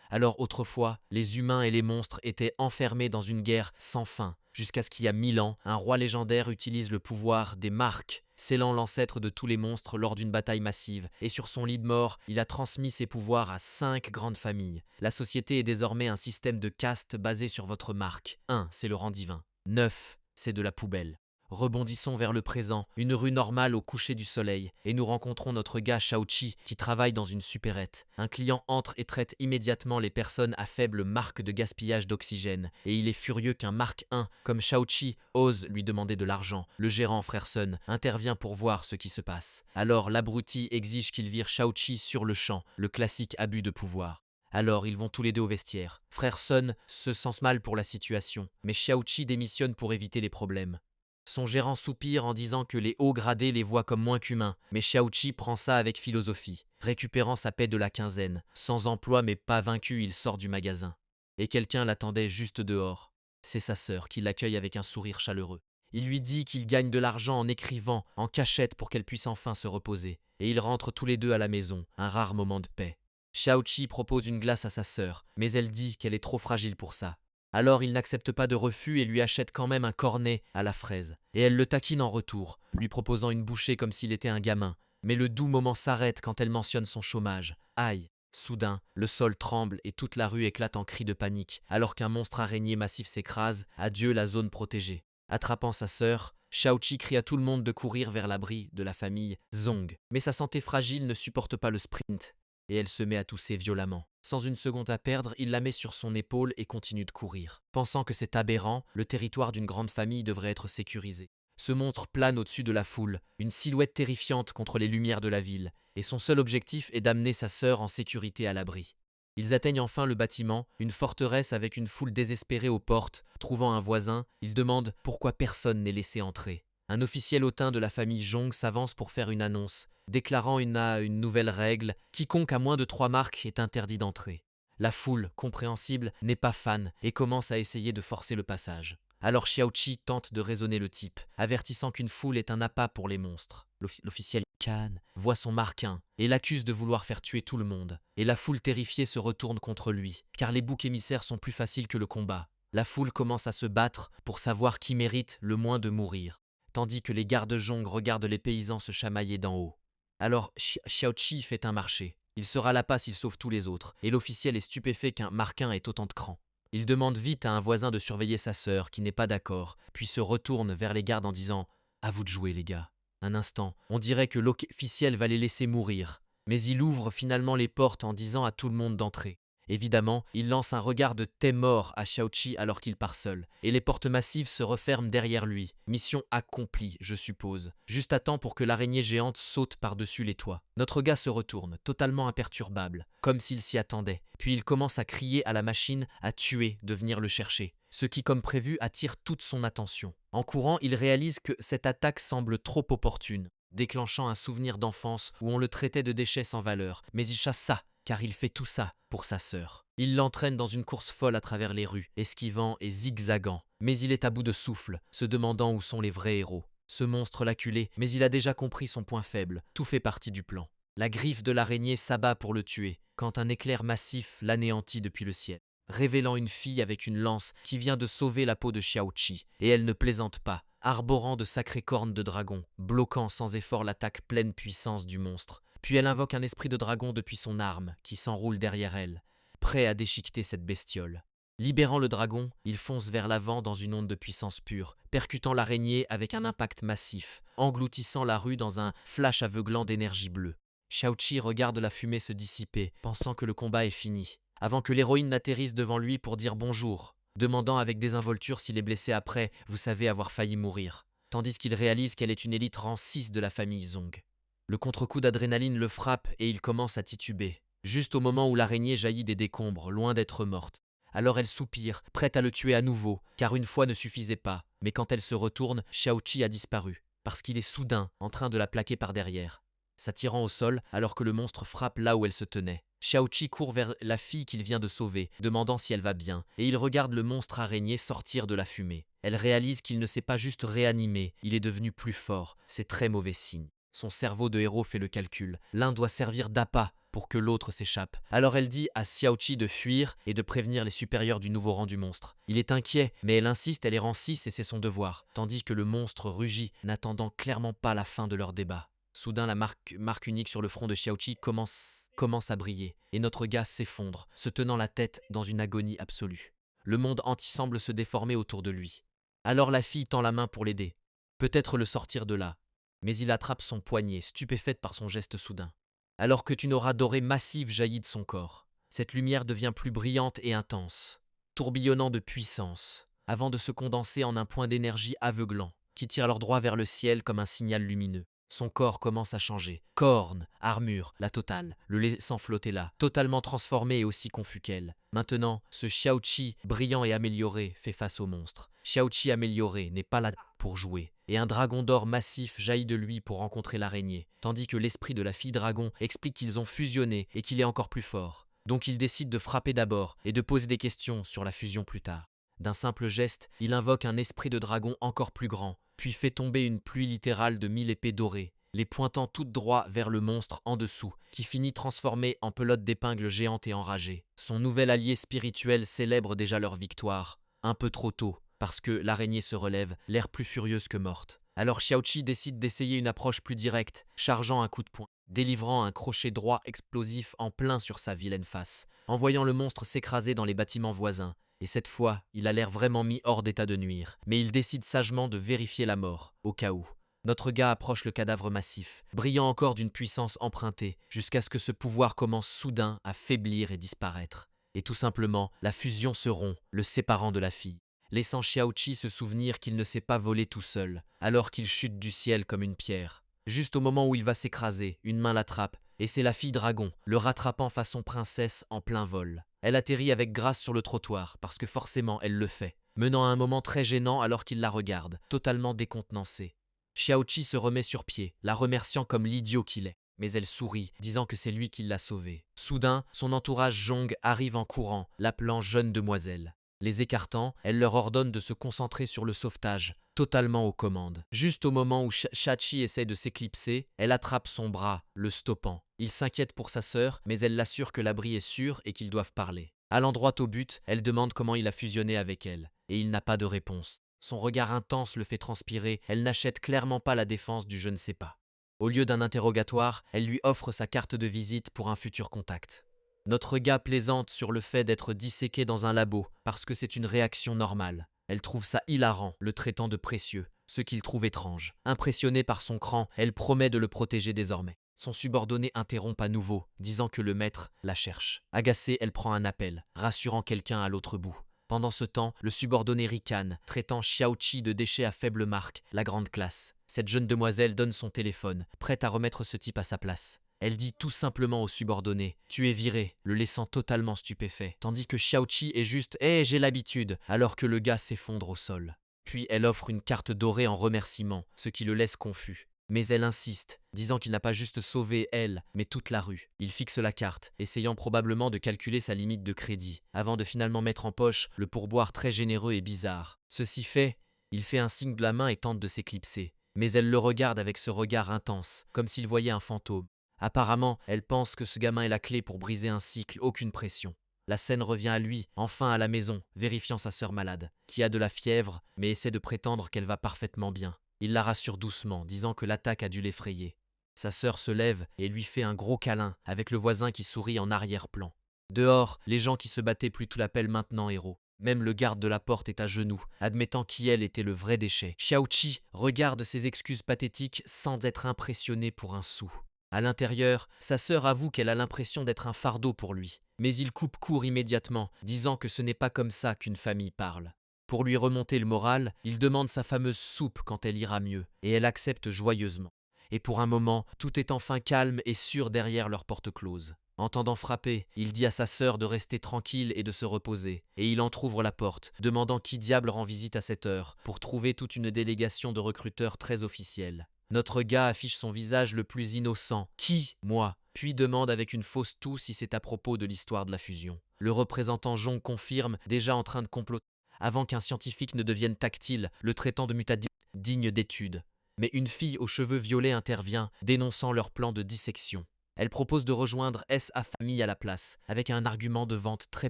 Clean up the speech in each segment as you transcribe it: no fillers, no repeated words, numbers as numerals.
Alors autrefois, les humains et les monstres étaient enfermés dans une guerre sans fin, jusqu'à ce qu'il y a 1000 ans, un roi légendaire utilise le pouvoir des marques, scellant l'ancêtre de tous les monstres lors d'une bataille massive, et sur son lit de mort, il a transmis ses pouvoirs à 5 grandes familles. La société est désormais un système de castes basé sur votre marque. 1, c'est le rang divin. 9, c'est de la poubelle. Rebondissons vers le présent, une rue normale au coucher du soleil, et nous rencontrons notre gars Shaochi qui travaille dans une supérette. Un client entre et traite immédiatement les personnes à faible marque de gaspillage d'oxygène, et il est furieux qu'un marque 1 comme Shaochi ose lui demander de l'argent. Le gérant Frère Sun intervient pour voir ce qui se passe. Alors l'abruti exige qu'il vire Shaochi sur le champ, le classique abus de pouvoir. Alors ils vont tous les deux au vestiaire. Frère Sun se sent mal pour la situation, mais Shaochi démissionne pour éviter les problèmes. Son gérant soupire en disant que les hauts gradés les voient comme moins qu'humains, mais Shaochi prend ça avec philosophie. Récupérant sa paie de la quinzaine, sans emploi mais pas vaincu, il sort du magasin. Et quelqu'un l'attendait juste dehors. C'est sa sœur qui l'accueille avec un sourire chaleureux. Il lui dit qu'il gagne de l'argent en écrivant, en cachette pour qu'elle puisse enfin se reposer. Et ils rentrent tous les deux à la maison, un rare moment de paix. Shaochi propose une glace à sa sœur, mais elle dit qu'elle est trop fragile pour ça. Alors il n'accepte pas de refus et lui achète quand même un cornet à la fraise. Et elle le taquine en retour, lui proposant une bouchée comme s'il était un gamin. Mais le doux moment s'arrête quand elle mentionne son chômage. Aïe! Soudain, le sol tremble et toute la rue éclate en cris de panique, alors qu'un monstre araignée massif s'écrase. Adieu la zone protégée. Attrapant sa sœur, Shaochi crie à tout le monde de courir vers l'abri de la famille Zong. Mais sa santé fragile ne supporte pas le sprint, et elle se met à tousser violemment. Sans une seconde à perdre, il la met sur son épaule et continue de courir. Pensant que c'est aberrant, le territoire d'une grande famille devrait être sécurisé. Ce monstre plane au-dessus de la foule, une silhouette terrifiante contre les lumières de la ville, et son seul objectif est d'amener sa sœur en sécurité à l'abri. Ils atteignent enfin le bâtiment, une forteresse avec une foule désespérée aux portes. Trouvant un voisin, ils demandent pourquoi personne n'est laissé entrer. Un officiel hautain de la famille Zhong s'avance pour faire une annonce, déclarant une nouvelle règle, quiconque a moins de 3 marques est interdit d'entrer. La foule, compréhensible, n'est pas fan et commence à essayer de forcer le passage. Alors Xiaoqi tente de raisonner le type, avertissant qu'une foule est un appât pour les monstres. L'officiel Khan voit son marquin et l'accuse de vouloir faire tuer tout le monde. Et la foule terrifiée se retourne contre lui, car les boucs émissaires sont plus faciles que le combat. La foule commence à se battre pour savoir qui mérite le moins de mourir, tandis que les gardes-jongs regardent les paysans se chamailler d'en haut. Alors Xiaoqi fait un marché. Il sera là-bas s'il sauve tous les autres, et l'officiel est stupéfait qu'un marquin ait autant de cran. Il demande vite à un voisin de surveiller sa sœur, qui n'est pas d'accord, puis se retourne vers les gardes en disant « À vous de jouer, les gars ». Un instant, on dirait que l'officiel va les laisser mourir, mais il ouvre finalement les portes en disant à tout le monde d'entrer. Évidemment, il lance un regard de thé mort à Xiaoqi alors qu'il part seul, et les portes massives se referment derrière lui. Mission accomplie, je suppose. Juste à temps pour que l'araignée géante saute par-dessus les toits. Notre gars se retourne, totalement imperturbable, comme s'il s'y attendait. Puis il commence à crier à la machine à tuer, de venir le chercher. Ce qui, comme prévu, attire toute son attention. En courant, il réalise que cette attaque semble trop opportune, déclenchant un souvenir d'enfance où on le traitait de déchet sans valeur. Mais il chasse ça, car il fait tout ça pour sa sœur. Il l'entraîne dans une course folle à travers les rues, esquivant et zigzagant. Mais il est à bout de souffle, se demandant où sont les vrais héros. Ce monstre l'acculé, mais il a déjà compris son point faible. Tout fait partie du plan. La griffe de l'araignée s'abat pour le tuer, quand un éclair massif l'anéantit depuis le ciel, révélant une fille avec une lance qui vient de sauver la peau de Xiaoqi. Et elle ne plaisante pas, arborant de sacrées cornes de dragon, bloquant sans effort l'attaque pleine puissance du monstre. Puis elle invoque un esprit de dragon depuis son arme, qui s'enroule derrière elle, prêt à déchiqueter cette bestiole. Libérant le dragon, il fonce vers l'avant dans une onde de puissance pure, percutant l'araignée avec un impact massif, engloutissant la rue dans un flash aveuglant d'énergie bleue. Xiaoqi regarde la fumée se dissiper, pensant que le combat est fini, avant que l'héroïne n'atterrisse devant lui pour dire bonjour, demandant avec désinvolture s'il est blessé après, vous savez avoir failli mourir, tandis qu'il réalise qu'elle est une élite rang 6 de la famille Zong. Le contre-coup d'adrénaline le frappe et il commence à tituber, juste au moment où l'araignée jaillit des décombres, loin d'être morte. Alors elle soupire, prête à le tuer à nouveau, car une fois ne suffisait pas. Mais quand elle se retourne, Xiaoqi a disparu, parce qu'il est soudain en train de la plaquer par derrière, s'attirant au sol alors que le monstre frappe là où elle se tenait. Xiaoqi court vers la fille qu'il vient de sauver, demandant si elle va bien, et il regarde le monstre araignée sortir de la fumée. Elle réalise qu'il ne s'est pas juste réanimé, il est devenu plus fort. C'est très mauvais signe. Son cerveau de héros fait le calcul. L'un doit servir d'appât pour que l'autre s'échappe. Alors elle dit à Xiaoqi de fuir et de prévenir les supérieurs du nouveau rang du monstre. Il est inquiet, mais elle insiste, elle est rang 6 et c'est son devoir, tandis que le monstre rugit, n'attendant clairement pas la fin de leur débat. Soudain, la marque unique sur le front de Xiaoqi commence à briller, et notre gars s'effondre, se tenant la tête dans une agonie absolue. Le monde entier semble se déformer autour de lui. Alors la fille tend la main pour l'aider, peut-être le sortir de là, mais il attrape son poignet, stupéfaite par son geste soudain. Alors que une aura dorée massive jaillit de son corps. Cette lumière devient plus brillante et intense, tourbillonnant de puissance, avant de se condenser en un point d'énergie aveuglant, qui tire leur droit vers le ciel comme un signal lumineux. Son corps commence à changer. Cornes, armure, la totale, le laissant flotter là, totalement transformé et aussi confus qu'elle. Maintenant, ce Xiaoqi, brillant et amélioré, fait face au monstre. Xiaoqi amélioré n'est pas là pour jouer, et un dragon d'or massif jaillit de lui pour rencontrer l'araignée, tandis que l'esprit de la fille dragon explique qu'ils ont fusionné et qu'il est encore plus fort. Donc il décide de frapper d'abord et de poser des questions sur la fusion plus tard. D'un simple geste, il invoque un esprit de dragon encore plus grand, puis fait tomber une pluie littérale de 1000 épées dorées, les pointant toutes droit vers le monstre en dessous, qui finit transformé en pelote d'épingles géante et enragée. Son nouvel allié spirituel célèbre déjà leur victoire, un peu trop tôt, parce que l'araignée se relève, l'air plus furieuse que morte. Alors Xiaoqi décide d'essayer une approche plus directe, chargeant un coup de poing, délivrant un crochet droit explosif en plein sur sa vilaine face, envoyant le monstre s'écraser dans les bâtiments voisins. Et cette fois, il a l'air vraiment mis hors d'état de nuire. Mais il décide sagement de vérifier la mort, au cas où. Notre gars approche le cadavre massif, brillant encore d'une puissance empruntée, jusqu'à ce que ce pouvoir commence soudain à faiblir et disparaître. Et tout simplement, la fusion se rompt, le séparant de la fille, laissant Xiaoqi se souvenir qu'il ne s'est pas volé tout seul, alors qu'il chute du ciel comme une pierre. Juste au moment où il va s'écraser, une main l'attrape, et c'est la fille dragon, le rattrapant façon princesse en plein vol. Elle atterrit avec grâce sur le trottoir, parce que forcément elle le fait, menant à un moment très gênant alors qu'il la regarde, totalement décontenancé. Xiaoqi se remet sur pied, la remerciant comme l'idiot qu'il est. Mais elle sourit, disant que c'est lui qui l'a sauvée. Soudain, son entourage jongue arrive en courant, l'appelant jeune demoiselle. Les écartant, elle leur ordonne de se concentrer sur le sauvetage, totalement aux commandes. Juste au moment où Shachi essaie de s'éclipser, elle attrape son bras, le stoppant. Il s'inquiète pour sa sœur, mais elle l'assure que l'abri est sûr et qu'ils doivent parler. Allant droit au but, elle demande comment il a fusionné avec elle, et il n'a pas de réponse. Son regard intense le fait transpirer, elle n'achète clairement pas la défense du je ne sais pas. Au lieu d'un interrogatoire, elle lui offre sa carte de visite pour un futur contact. Notre gars plaisante sur le fait d'être disséqué dans un labo, parce que c'est une réaction normale. Elle trouve ça hilarant, le traitant de précieux, ce qu'il trouve étrange. Impressionnée par son cran, elle promet de le protéger désormais. Son subordonné interrompt à nouveau, disant que le maître la cherche. Agacée, elle prend un appel, rassurant quelqu'un à l'autre bout. Pendant ce temps, le subordonné ricane, traitant Xiaoqi de déchet à faible marque, la grande classe. Cette jeune demoiselle donne son téléphone, prête à remettre ce type à sa place. Elle dit tout simplement au subordonné « Tu es viré », le laissant totalement stupéfait, tandis que Xiaoqi est juste « Eh, j'ai l'habitude », alors que le gars s'effondre au sol. Puis elle offre une carte dorée en remerciement, ce qui le laisse confus. Mais elle insiste, disant qu'il n'a pas juste sauvé elle, mais toute la rue. Il fixe la carte, essayant probablement de calculer sa limite de crédit, avant de finalement mettre en poche le pourboire très généreux et bizarre. Ceci fait, il fait un signe de la main et tente de s'éclipser. Mais elle le regarde avec ce regard intense, comme s'il voyait un fantôme. Apparemment, elle pense que ce gamin est la clé pour briser un cycle, aucune pression. La scène revient à lui, enfin à la maison, vérifiant sa sœur malade, qui a de la fièvre, mais essaie de prétendre qu'elle va parfaitement bien. Il la rassure doucement, disant que l'attaque a dû l'effrayer. Sa sœur se lève et lui fait un gros câlin, avec le voisin qui sourit en arrière-plan. Dehors, les gens qui se battaient plutôt l'appellent maintenant héros. Même le garde de la porte est à genoux, admettant qu'elle était le vrai déchet. Xiaoqi regarde ses excuses pathétiques sans être impressionné pour un sou. À l'intérieur, sa sœur avoue qu'elle a l'impression d'être un fardeau pour lui. Mais il coupe court immédiatement, disant que ce n'est pas comme ça qu'une famille parle. Pour lui remonter le moral, il demande sa fameuse soupe quand elle ira mieux, et elle accepte joyeusement. Et pour un moment, tout est enfin calme et sûr derrière leur porte close. Entendant frapper, il dit à sa sœur de rester tranquille et de se reposer, et il entr'ouvre la porte, demandant qui diable rend visite à cette heure, pour trouver toute une délégation de recruteurs très officiels. Notre gars affiche son visage le plus innocent. « Qui ? Moi ?» Puis demande avec une fausse toux si c'est à propos de l'histoire de la fusion. Le représentant Jong confirme, déjà en train de comploter, avant qu'un scientifique ne devienne tactile, le traitant de mutat digne d'étude. Mais une fille aux cheveux violets intervient, dénonçant leur plan de dissection. Elle propose de rejoindre sa famille à la place, avec un argument de vente très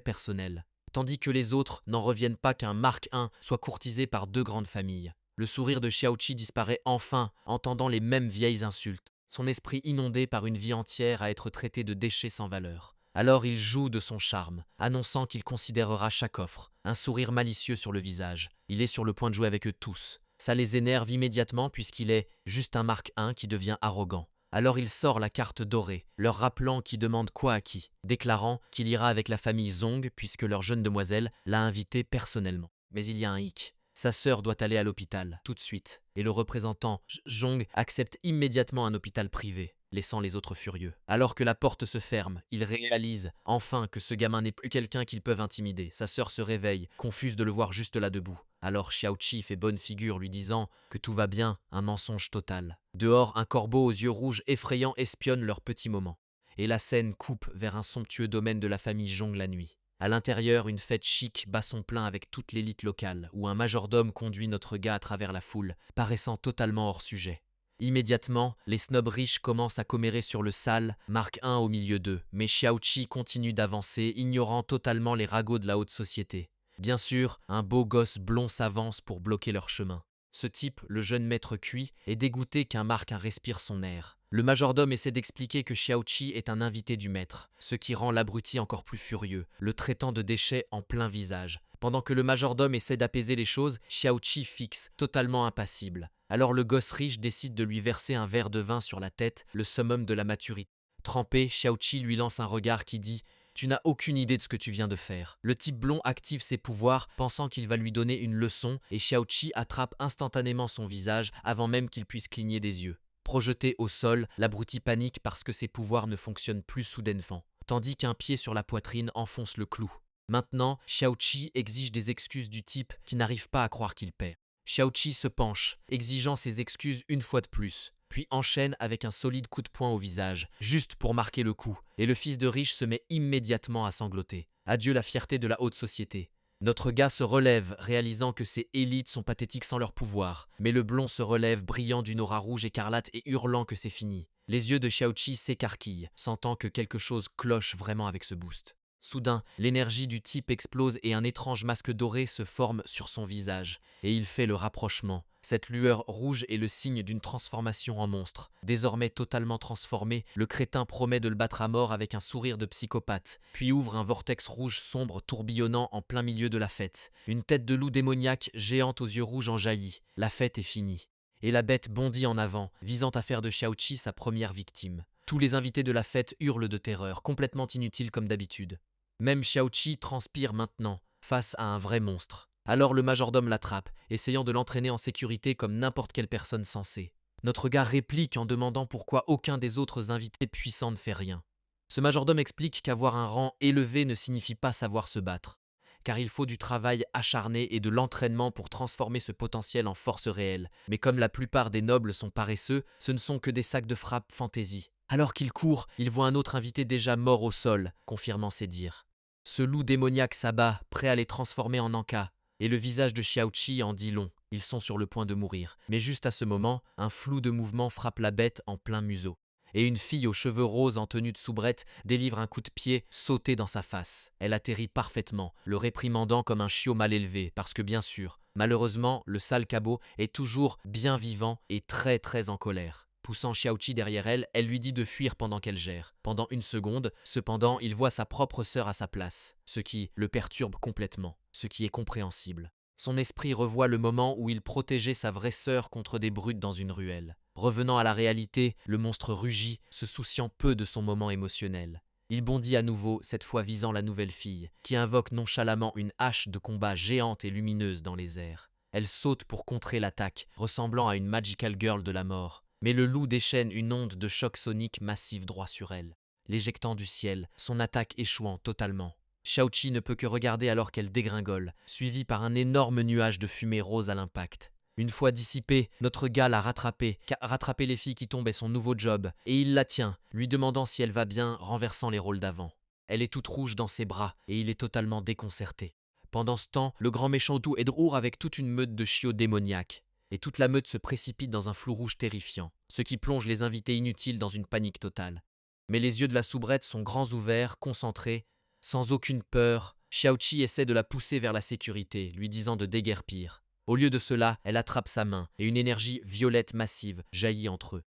personnel. Tandis que les autres n'en reviennent pas qu'un Mark I soit courtisé par deux grandes familles. Le sourire de Xiaoqi disparaît enfin, entendant les mêmes vieilles insultes, son esprit inondé par une vie entière à être traité de déchet sans valeur. Alors il joue de son charme, annonçant qu'il considérera chaque offre, un sourire malicieux sur le visage. Il est sur le point de jouer avec eux tous. Ça les énerve immédiatement puisqu'il est juste un Mark I qui devient arrogant. Alors il sort la carte dorée, leur rappelant qui demande quoi à qui, déclarant qu'il ira avec la famille Zong puisque leur jeune demoiselle l'a invité personnellement. Mais il y a un hic. Sa sœur doit aller à l'hôpital, tout de suite, et le représentant Zhong accepte immédiatement un hôpital privé, laissant les autres furieux. Alors que la porte se ferme, il réalise enfin que ce gamin n'est plus quelqu'un qu'ils peuvent intimider. Sa sœur se réveille, confuse de le voir juste là debout. Alors Xiaoqi fait bonne figure lui disant que tout va bien, un mensonge total. Dehors, un corbeau aux yeux rouges effrayants espionne leur petit moment. Et la scène coupe vers un somptueux domaine de la famille Zhong la nuit. À l'intérieur, une fête chic bat son plein avec toute l'élite locale, où un majordome conduit notre gars à travers la foule, paraissant totalement hors sujet. Immédiatement, les snobs riches commencent à commérer sur le sale, Mark I au milieu d'eux, mais Xiaoqi continue d'avancer, ignorant totalement les ragots de la haute société. Bien sûr, un beau gosse blond s'avance pour bloquer leur chemin. Ce type, le jeune maître cuit, est dégoûté qu'un Mark I respire son air. Le majordome essaie d'expliquer que Xiaoqi est un invité du maître, ce qui rend l'abruti encore plus furieux, le traitant de déchet en plein visage. Pendant que le majordome essaie d'apaiser les choses, Xiaoqi fixe, totalement impassible. Alors le gosse riche décide de lui verser un verre de vin sur la tête, le summum de la maturité. Trempé, Xiaoqi lui lance un regard qui dit « Tu n'as aucune idée de ce que tu viens de faire ». Le type blond active ses pouvoirs, pensant qu'il va lui donner une leçon, et Xiaoqi attrape instantanément son visage avant même qu'il puisse cligner des yeux. Projeté au sol, l'abruti panique parce que ses pouvoirs ne fonctionnent plus soudainement, tandis qu'un pied sur la poitrine enfonce le clou. Maintenant, Xiaoqi exige des excuses du type qui n'arrive pas à croire qu'il paie. Xiaoqi se penche, exigeant ses excuses une fois de plus, puis enchaîne avec un solide coup de poing au visage, juste pour marquer le coup, et le fils de riche se met immédiatement à sangloter. Adieu la fierté de la haute société. Notre gars se relève, réalisant que ces élites sont pathétiques sans leur pouvoir, mais le blond se relève, brillant d'une aura rouge écarlate et hurlant que c'est fini. Les yeux de Xiaoqi s'écarquillent, sentant que quelque chose cloche vraiment avec ce boost. Soudain, l'énergie du type explose et un étrange masque doré se forme sur son visage, et il fait le rapprochement. Cette lueur rouge est le signe d'une transformation en monstre. Désormais totalement transformé, le crétin promet de le battre à mort avec un sourire de psychopathe, puis ouvre un vortex rouge sombre tourbillonnant en plein milieu de la fête. Une tête de loup démoniaque géante aux yeux rouges en jaillit. La fête est finie. Et la bête bondit en avant, visant à faire de Xiaoqi sa première victime. Tous les invités de la fête hurlent de terreur, complètement inutiles comme d'habitude. Même Xiaoqi transpire maintenant, face à un vrai monstre. Alors le majordome l'attrape, essayant de l'entraîner en sécurité comme n'importe quelle personne sensée. Notre gars réplique en demandant pourquoi aucun des autres invités puissants ne fait rien. Ce majordome explique qu'avoir un rang élevé ne signifie pas savoir se battre, car il faut du travail acharné et de l'entraînement pour transformer ce potentiel en force réelle. Mais comme la plupart des nobles sont paresseux, ce ne sont que des sacs de frappe fantaisie. Alors qu'il court, il voit un autre invité déjà mort au sol, confirmant ses dires. Ce loup démoniaque s'abat, prêt à les transformer en encas, et le visage de Xiaoqi en dit long. Ils sont sur le point de mourir. Mais juste à ce moment, un flou de mouvement frappe la bête en plein museau. Et une fille aux cheveux roses en tenue de soubrette délivre un coup de pied sauté dans sa face. Elle atterrit parfaitement, le réprimandant comme un chiot mal élevé, parce que bien sûr, malheureusement, le sale cabot est toujours bien vivant et très en colère. Poussant Xiaoqi derrière elle, elle lui dit de fuir pendant qu'elle gère. Pendant une seconde, cependant, il voit sa propre sœur à sa place, ce qui le perturbe complètement, ce qui est compréhensible. Son esprit revoit le moment où il protégeait sa vraie sœur contre des brutes dans une ruelle. Revenant à la réalité, le monstre rugit, se souciant peu de son moment émotionnel. Il bondit à nouveau, cette fois visant la nouvelle fille, qui invoque nonchalamment une hache de combat géante et lumineuse dans les airs. Elle saute pour contrer l'attaque, ressemblant à une magical girl de la mort. Mais le loup déchaîne une onde de choc sonique massive droit sur elle, l'éjectant du ciel, son attaque échouant totalement. Xiaoqi ne peut que regarder alors qu'elle dégringole, suivie par un énorme nuage de fumée rose à l'impact. Une fois dissipée, notre gars l'a rattrapée, car rattraper les filles qui tombent est son nouveau job, et il la tient, lui demandant si elle va bien, renversant les rôles d'avant. Elle est toute rouge dans ses bras, et il est totalement déconcerté. Pendant ce temps, le grand méchant doux est de retour avec toute une meute de chiots démoniaques. Et toute la meute se précipite dans un flou rouge terrifiant, ce qui plonge les invités inutiles dans une panique totale. Mais les yeux de la soubrette sont grands ouverts, concentrés, sans aucune peur. Xiaoqi essaie de la pousser vers la sécurité, lui disant de déguerpir. Au lieu de cela, elle attrape sa main et une énergie violette massive jaillit entre eux.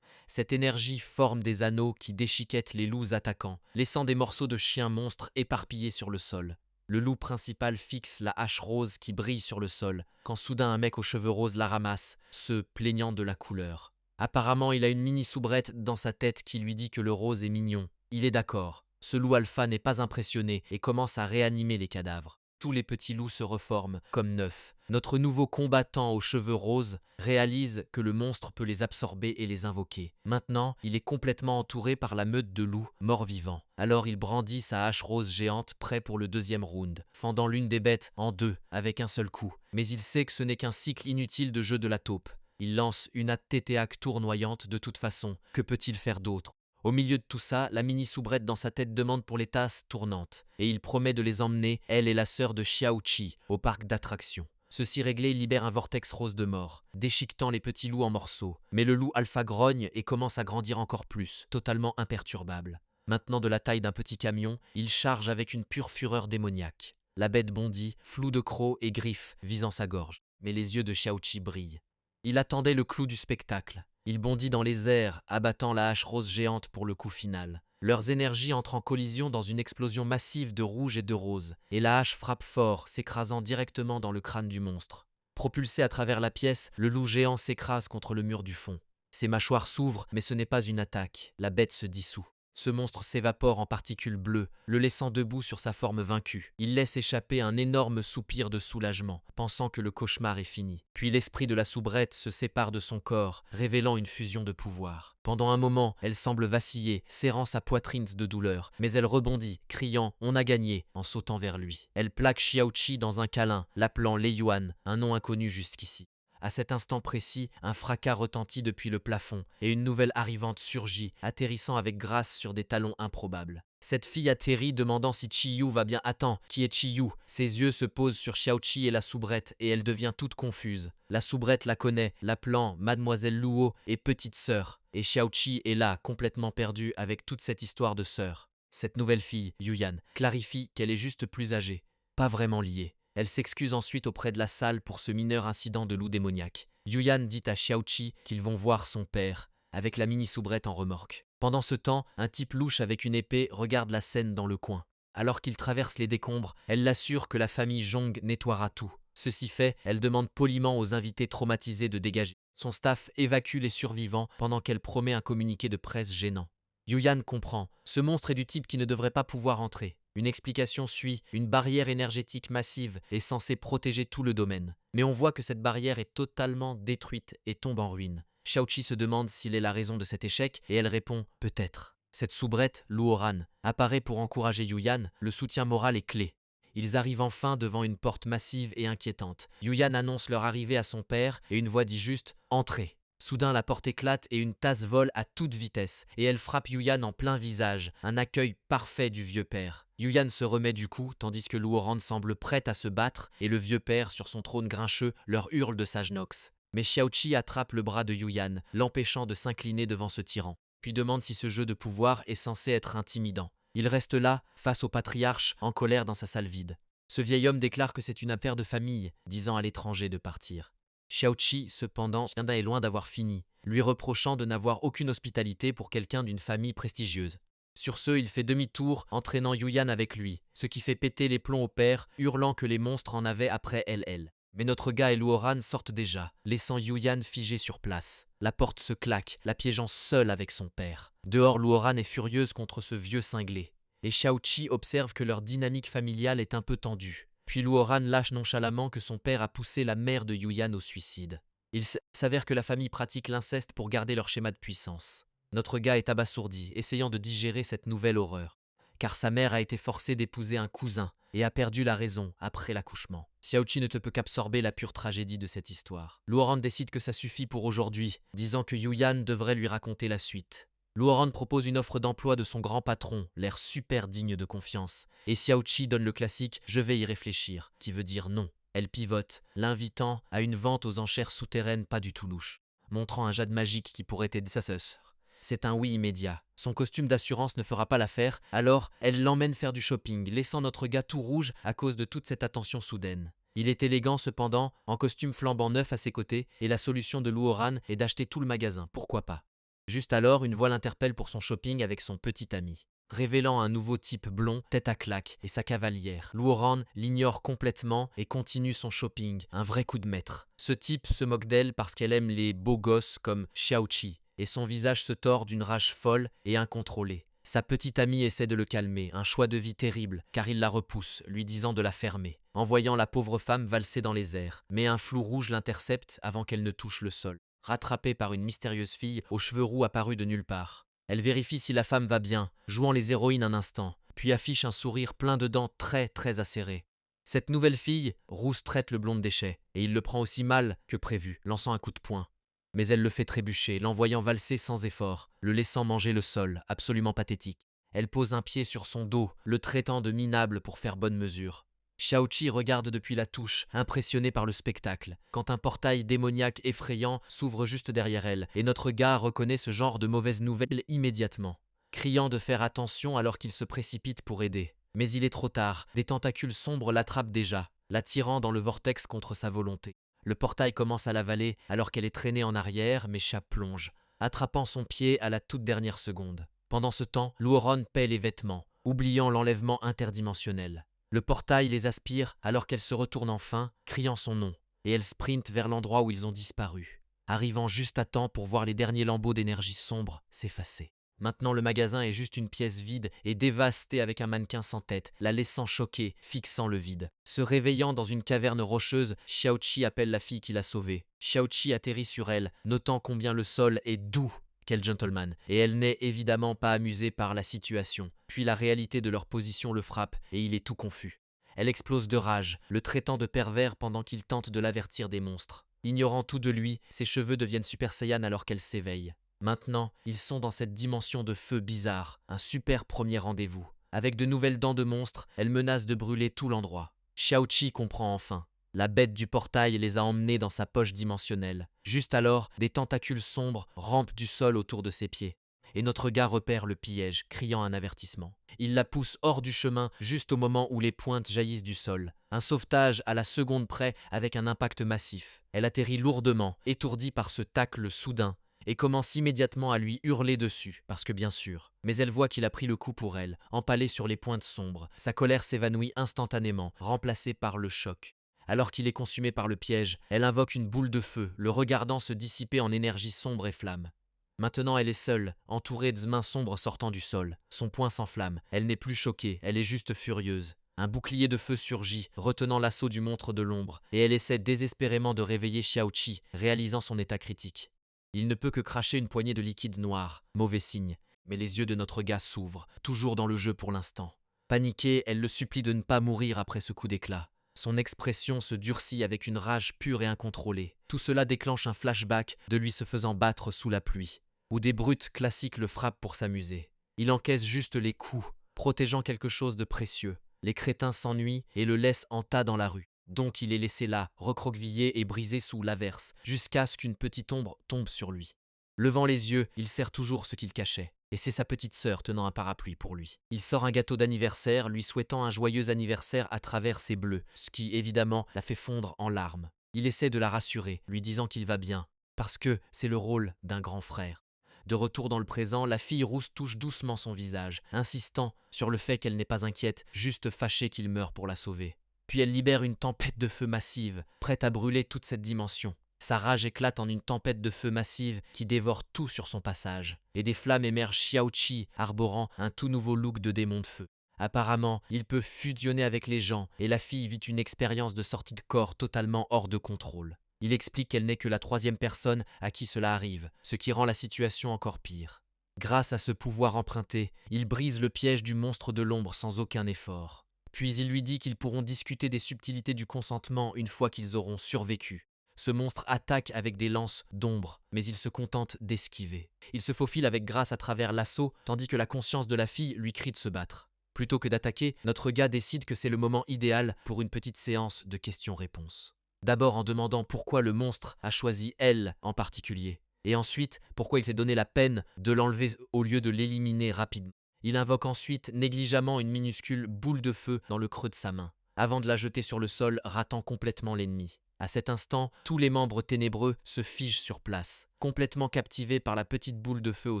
Cette énergie forme des anneaux qui déchiquettent les loups attaquants, laissant des morceaux de chiens monstres éparpillés sur le sol. Le loup principal fixe la hache rose qui brille sur le sol, quand soudain un mec aux cheveux roses la ramasse, se plaignant de la couleur. Apparemment, il a une mini-soubrette dans sa tête qui lui dit que le rose est mignon. Il est d'accord. Ce loup alpha n'est pas impressionné et commence à réanimer les cadavres. Tous les petits loups se reforment, comme neufs. Notre nouveau combattant aux cheveux roses réalise que le monstre peut les absorber et les invoquer. Maintenant, il est complètement entouré par la meute de loups morts-vivants. Alors il brandit sa hache rose géante prêt pour le deuxième round, fendant l'une des bêtes en deux avec un seul coup. Mais il sait que ce n'est qu'un cycle inutile de jeu de la taupe. Il lance une attétéaque tournoyante de toute façon. Que peut-il faire d'autre? Au milieu de tout ça, la mini-soubrette dans sa tête demande pour les tasses tournantes, et il promet de les emmener, elle et la sœur de Xiaoqi, au parc d'attractions. Ceci réglé, il libère un vortex rose de mort, déchiquetant les petits loups en morceaux. Mais le loup alpha grogne et commence à grandir encore plus, totalement imperturbable. Maintenant de la taille d'un petit camion, il charge avec une pure fureur démoniaque. La bête bondit, floue de crocs et griffes, visant sa gorge. Mais les yeux de Xiaoqi brillent. Il attendait le clou du spectacle. Il bondit dans les airs, abattant la hache rose géante pour le coup final. Leurs énergies entrent en collision dans une explosion massive de rouge et de rose, et la hache frappe fort, s'écrasant directement dans le crâne du monstre. Propulsé à travers la pièce, le loup géant s'écrase contre le mur du fond. Ses mâchoires s'ouvrent, mais ce n'est pas une attaque. La bête se dissout. Ce monstre s'évapore en particules bleues, le laissant debout sur sa forme vaincue. Il laisse échapper un énorme soupir de soulagement, pensant que le cauchemar est fini. Puis l'esprit de la soubrette se sépare de son corps, révélant une fusion de pouvoir. Pendant un moment, elle semble vaciller, serrant sa poitrine de douleur, mais elle rebondit, criant « On a gagné !» en sautant vers lui. Elle plaque Xiaoqi dans un câlin, l'appelant Lei Yuan, un nom inconnu jusqu'ici. À cet instant précis, un fracas retentit depuis le plafond et une nouvelle arrivante surgit, atterrissant avec grâce sur des talons improbables. Cette fille atterrit demandant si Chiyu va bien. Attends, qui est Chiyu? Ses yeux se posent sur Xiaoqi et la soubrette et elle devient toute confuse. La soubrette la connaît, l'appelant Mademoiselle Luo et petite sœur. Et Xiaoqi est là, complètement perdue avec toute cette histoire de sœur. Cette nouvelle fille, Yuyan, clarifie qu'elle est juste plus âgée, pas vraiment liée. Elle s'excuse ensuite auprès de la salle pour ce mineur incident de loup démoniaque. Yuyan dit à Xiaoqi qu'ils vont voir son père, avec la mini-soubrette en remorque. Pendant ce temps, un type louche avec une épée regarde la scène dans le coin. Alors qu'il traverse les décombres, elle l'assure que la famille Zhong nettoiera tout. Ceci fait, elle demande poliment aux invités traumatisés de dégager. Son staff évacue les survivants pendant qu'elle promet un communiqué de presse gênant. Yuyan comprend, ce monstre est du type qui ne devrait pas pouvoir entrer. Une explication suit, une barrière énergétique massive est censée protéger tout le domaine. Mais on voit que cette barrière est totalement détruite et tombe en ruine. Xiaoqi se demande s'il est la raison de cet échec et elle répond « peut-être ». Cette soubrette, Luoran, apparaît pour encourager Yuyan, le soutien moral est clé. Ils arrivent enfin devant une porte massive et inquiétante. Yuyan annonce leur arrivée à son père et une voix dit juste « entrez ». Soudain, la porte éclate et une tasse vole à toute vitesse, et elle frappe Yuyan en plein visage, un accueil parfait du vieux père. Yuyan se remet du coup, tandis que Luoran semble prête à se battre, et le vieux père, sur son trône grincheux, leur hurle de sage nox. Mais Xiaoqi attrape le bras de Yuyan, l'empêchant de s'incliner devant ce tyran, puis demande si ce jeu de pouvoir est censé être intimidant. Il reste là, face au patriarche, en colère dans sa salle vide. Ce vieil homme déclare que c'est une affaire de famille, disant à l'étranger de partir. Xiaoqi, cependant, est loin d'avoir fini, lui reprochant de n'avoir aucune hospitalité pour quelqu'un d'une famille prestigieuse. Sur ce, il fait demi-tour, entraînant Yuyan avec lui, ce qui fait péter les plombs au père, hurlant que les monstres en avaient après elle. Mais notre gars et Luoran sortent déjà, laissant Yuyan figé sur place. La porte se claque, la piégeant seule avec son père. Dehors, Luoran est furieuse contre ce vieux cinglé. Et Xiaoqi observe que leur dynamique familiale est un peu tendue. Puis Luoran lâche nonchalamment que son père a poussé la mère de Yuyan au suicide. Il s'avère que la famille pratique l'inceste pour garder leur schéma de puissance. Notre gars est abasourdi, essayant de digérer cette nouvelle horreur. Car sa mère a été forcée d'épouser un cousin et a perdu la raison après l'accouchement. Xiaoqi ne peut qu'absorber la pure tragédie de cette histoire. Luoran décide que ça suffit pour aujourd'hui, disant que Yuyan devrait lui raconter la suite. Luoran propose une offre d'emploi de son grand patron, l'air super digne de confiance. Et Xiaoqi donne le classique « je vais y réfléchir », qui veut dire non. Elle pivote, l'invitant à une vente aux enchères souterraines pas du tout louche, montrant un jade magique qui pourrait aider sa sœur. c'est un oui immédiat. Son costume d'assurance ne fera pas l'affaire, alors elle l'emmène faire du shopping, laissant notre gars tout rouge à cause de toute cette attention soudaine. Il est élégant cependant, en costume flambant neuf à ses côtés, et la solution de Luoran est d'acheter tout le magasin, pourquoi pas. Juste alors, une voix l'interpelle pour son shopping avec son petit ami. Révélant un nouveau type blond, tête à claque, et sa cavalière. Luoran l'ignore complètement et continue son shopping, un vrai coup de maître. Ce type se moque d'elle parce qu'elle aime les beaux gosses comme Xiaoqi, et son visage se tord d'une rage folle et incontrôlée. Sa petite amie essaie de le calmer, un choix de vie terrible, car il la repousse, lui disant de la fermer, en voyant la pauvre femme valser dans les airs. Mais un flou rouge l'intercepte avant qu'elle ne touche le sol, rattrapée par une mystérieuse fille aux cheveux roux apparue de nulle part. Elle vérifie si la femme va bien, jouant les héroïnes un instant, puis affiche un sourire plein de dents très acérées. Cette nouvelle fille rousse traite le blond de déchet, et il le prend aussi mal que prévu, lançant un coup de poing. Mais elle le fait trébucher, l'envoyant valser sans effort, le laissant manger le sol, absolument pathétique. Elle pose un pied sur son dos, le traitant de minable pour faire bonne mesure. Xiaoqi regarde depuis la touche, impressionné par le spectacle, quand un portail démoniaque effrayant s'ouvre juste derrière elle, et notre gars reconnaît ce genre de mauvaises nouvelles immédiatement, criant de faire attention alors qu'il se précipite pour aider. Mais il est trop tard, des tentacules sombres l'attrapent déjà, l'attirant dans le vortex contre sa volonté. Le portail commence à l'avaler alors qu'elle est traînée en arrière, mais Chia plonge, attrapant son pied à la toute dernière seconde. Pendant ce temps, Luoran paie les vêtements, oubliant l'enlèvement interdimensionnel. Le portail les aspire alors qu'elle se retourne enfin, criant son nom, et elle sprinte vers l'endroit où ils ont disparu, arrivant juste à temps pour voir les derniers lambeaux d'énergie sombre s'effacer. Maintenant le magasin est juste une pièce vide et dévastée avec un mannequin sans tête, la laissant choquée, fixant le vide. Se réveillant dans une caverne rocheuse, Xiaoqi appelle la fille qui l'a sauvée. Xiaoqi atterrit sur elle, notant combien le sol est doux. Quel gentleman. Et elle n'est évidemment pas amusée par la situation. Puis la réalité de leur position le frappe et il est tout confus. Elle explose de rage, le traitant de pervers pendant qu'il tente de l'avertir des monstres. Ignorant tout de lui, ses cheveux deviennent Super Saiyan alors qu'elle s'éveille. Maintenant, ils sont dans cette dimension de feu bizarre, un super premier rendez-vous. Avec de nouvelles dents de monstre, elle menace de brûler tout l'endroit. Xiaoqi comprend enfin. La bête du portail les a emmenés dans sa poche dimensionnelle. Juste alors, des tentacules sombres rampent du sol autour de ses pieds. Et notre gars repère le piège, criant un avertissement. Il la pousse hors du chemin juste au moment où les pointes jaillissent du sol. Un sauvetage à la seconde près avec un impact massif. Elle atterrit lourdement, étourdie par ce tacle soudain, et commence immédiatement à lui hurler dessus, parce que bien sûr. Mais elle voit qu'il a pris le coup pour elle, empalé sur les pointes sombres. Sa colère s'évanouit instantanément, remplacée par le choc. Alors qu'il est consumé par le piège, elle invoque une boule de feu, le regardant se dissiper en énergie sombre et flamme. Maintenant elle est seule, entourée de mains sombres sortant du sol. Son poing s'enflamme, elle n'est plus choquée, elle est juste furieuse. Un bouclier de feu surgit, retenant l'assaut du monstre de l'ombre, et elle essaie désespérément de réveiller Xiaoqi, réalisant son état critique. Il ne peut que cracher une poignée de liquide noir, mauvais signe, mais les yeux de notre gars s'ouvrent, toujours dans le jeu pour l'instant. Paniquée, elle le supplie de ne pas mourir après ce coup d'éclat. Son expression se durcit avec une rage pure et incontrôlée. Tout cela déclenche un flashback de lui se faisant battre sous la pluie, où des brutes classiques le frappent pour s'amuser. Il encaisse juste les coups, protégeant quelque chose de précieux. Les crétins s'ennuient et le laissent en tas dans la rue. Donc il est laissé là, recroquevillé et brisé sous l'averse, jusqu'à ce qu'une petite ombre tombe sur lui. Levant les yeux, il serre toujours ce qu'il cachait. Et c'est sa petite sœur tenant un parapluie pour lui. Il sort un gâteau d'anniversaire, lui souhaitant un joyeux anniversaire à travers ses bleus, ce qui, évidemment, la fait fondre en larmes. Il essaie de la rassurer, lui disant qu'il va bien, parce que c'est le rôle d'un grand frère. De retour dans le présent, la fille rousse touche doucement son visage, insistant sur le fait qu'elle n'est pas inquiète, juste fâchée qu'il meure pour la sauver. Puis elle libère une tempête de feu massive, prête à brûler toute cette dimension. Sa rage éclate en une tempête de feu massive qui dévore tout sur son passage. Et des flammes émergent Xiaoqi, arborant un tout nouveau look de démon de feu. Apparemment, il peut fusionner avec les gens, et la fille vit une expérience de sortie de corps totalement hors de contrôle. Il explique qu'elle n'est que la troisième personne à qui cela arrive, ce qui rend la situation encore pire. Grâce à ce pouvoir emprunté, il brise le piège du monstre de l'ombre sans aucun effort. Puis il lui dit qu'ils pourront discuter des subtilités du consentement une fois qu'ils auront survécu. Ce monstre attaque avec des lances d'ombre, mais il se contente d'esquiver. Il se faufile avec grâce à travers l'assaut, tandis que la conscience de la fille lui crie de se battre. Plutôt que d'attaquer, notre gars décide que c'est le moment idéal pour une petite séance de questions-réponses. D'abord en demandant pourquoi le monstre a choisi elle en particulier. Et ensuite, pourquoi il s'est donné la peine de l'enlever au lieu de l'éliminer rapidement. Il invoque ensuite négligemment une minuscule boule de feu dans le creux de sa main, avant de la jeter sur le sol, ratant complètement l'ennemi. À cet instant, tous les membres ténébreux se figent sur place, complètement captivés par la petite boule de feu au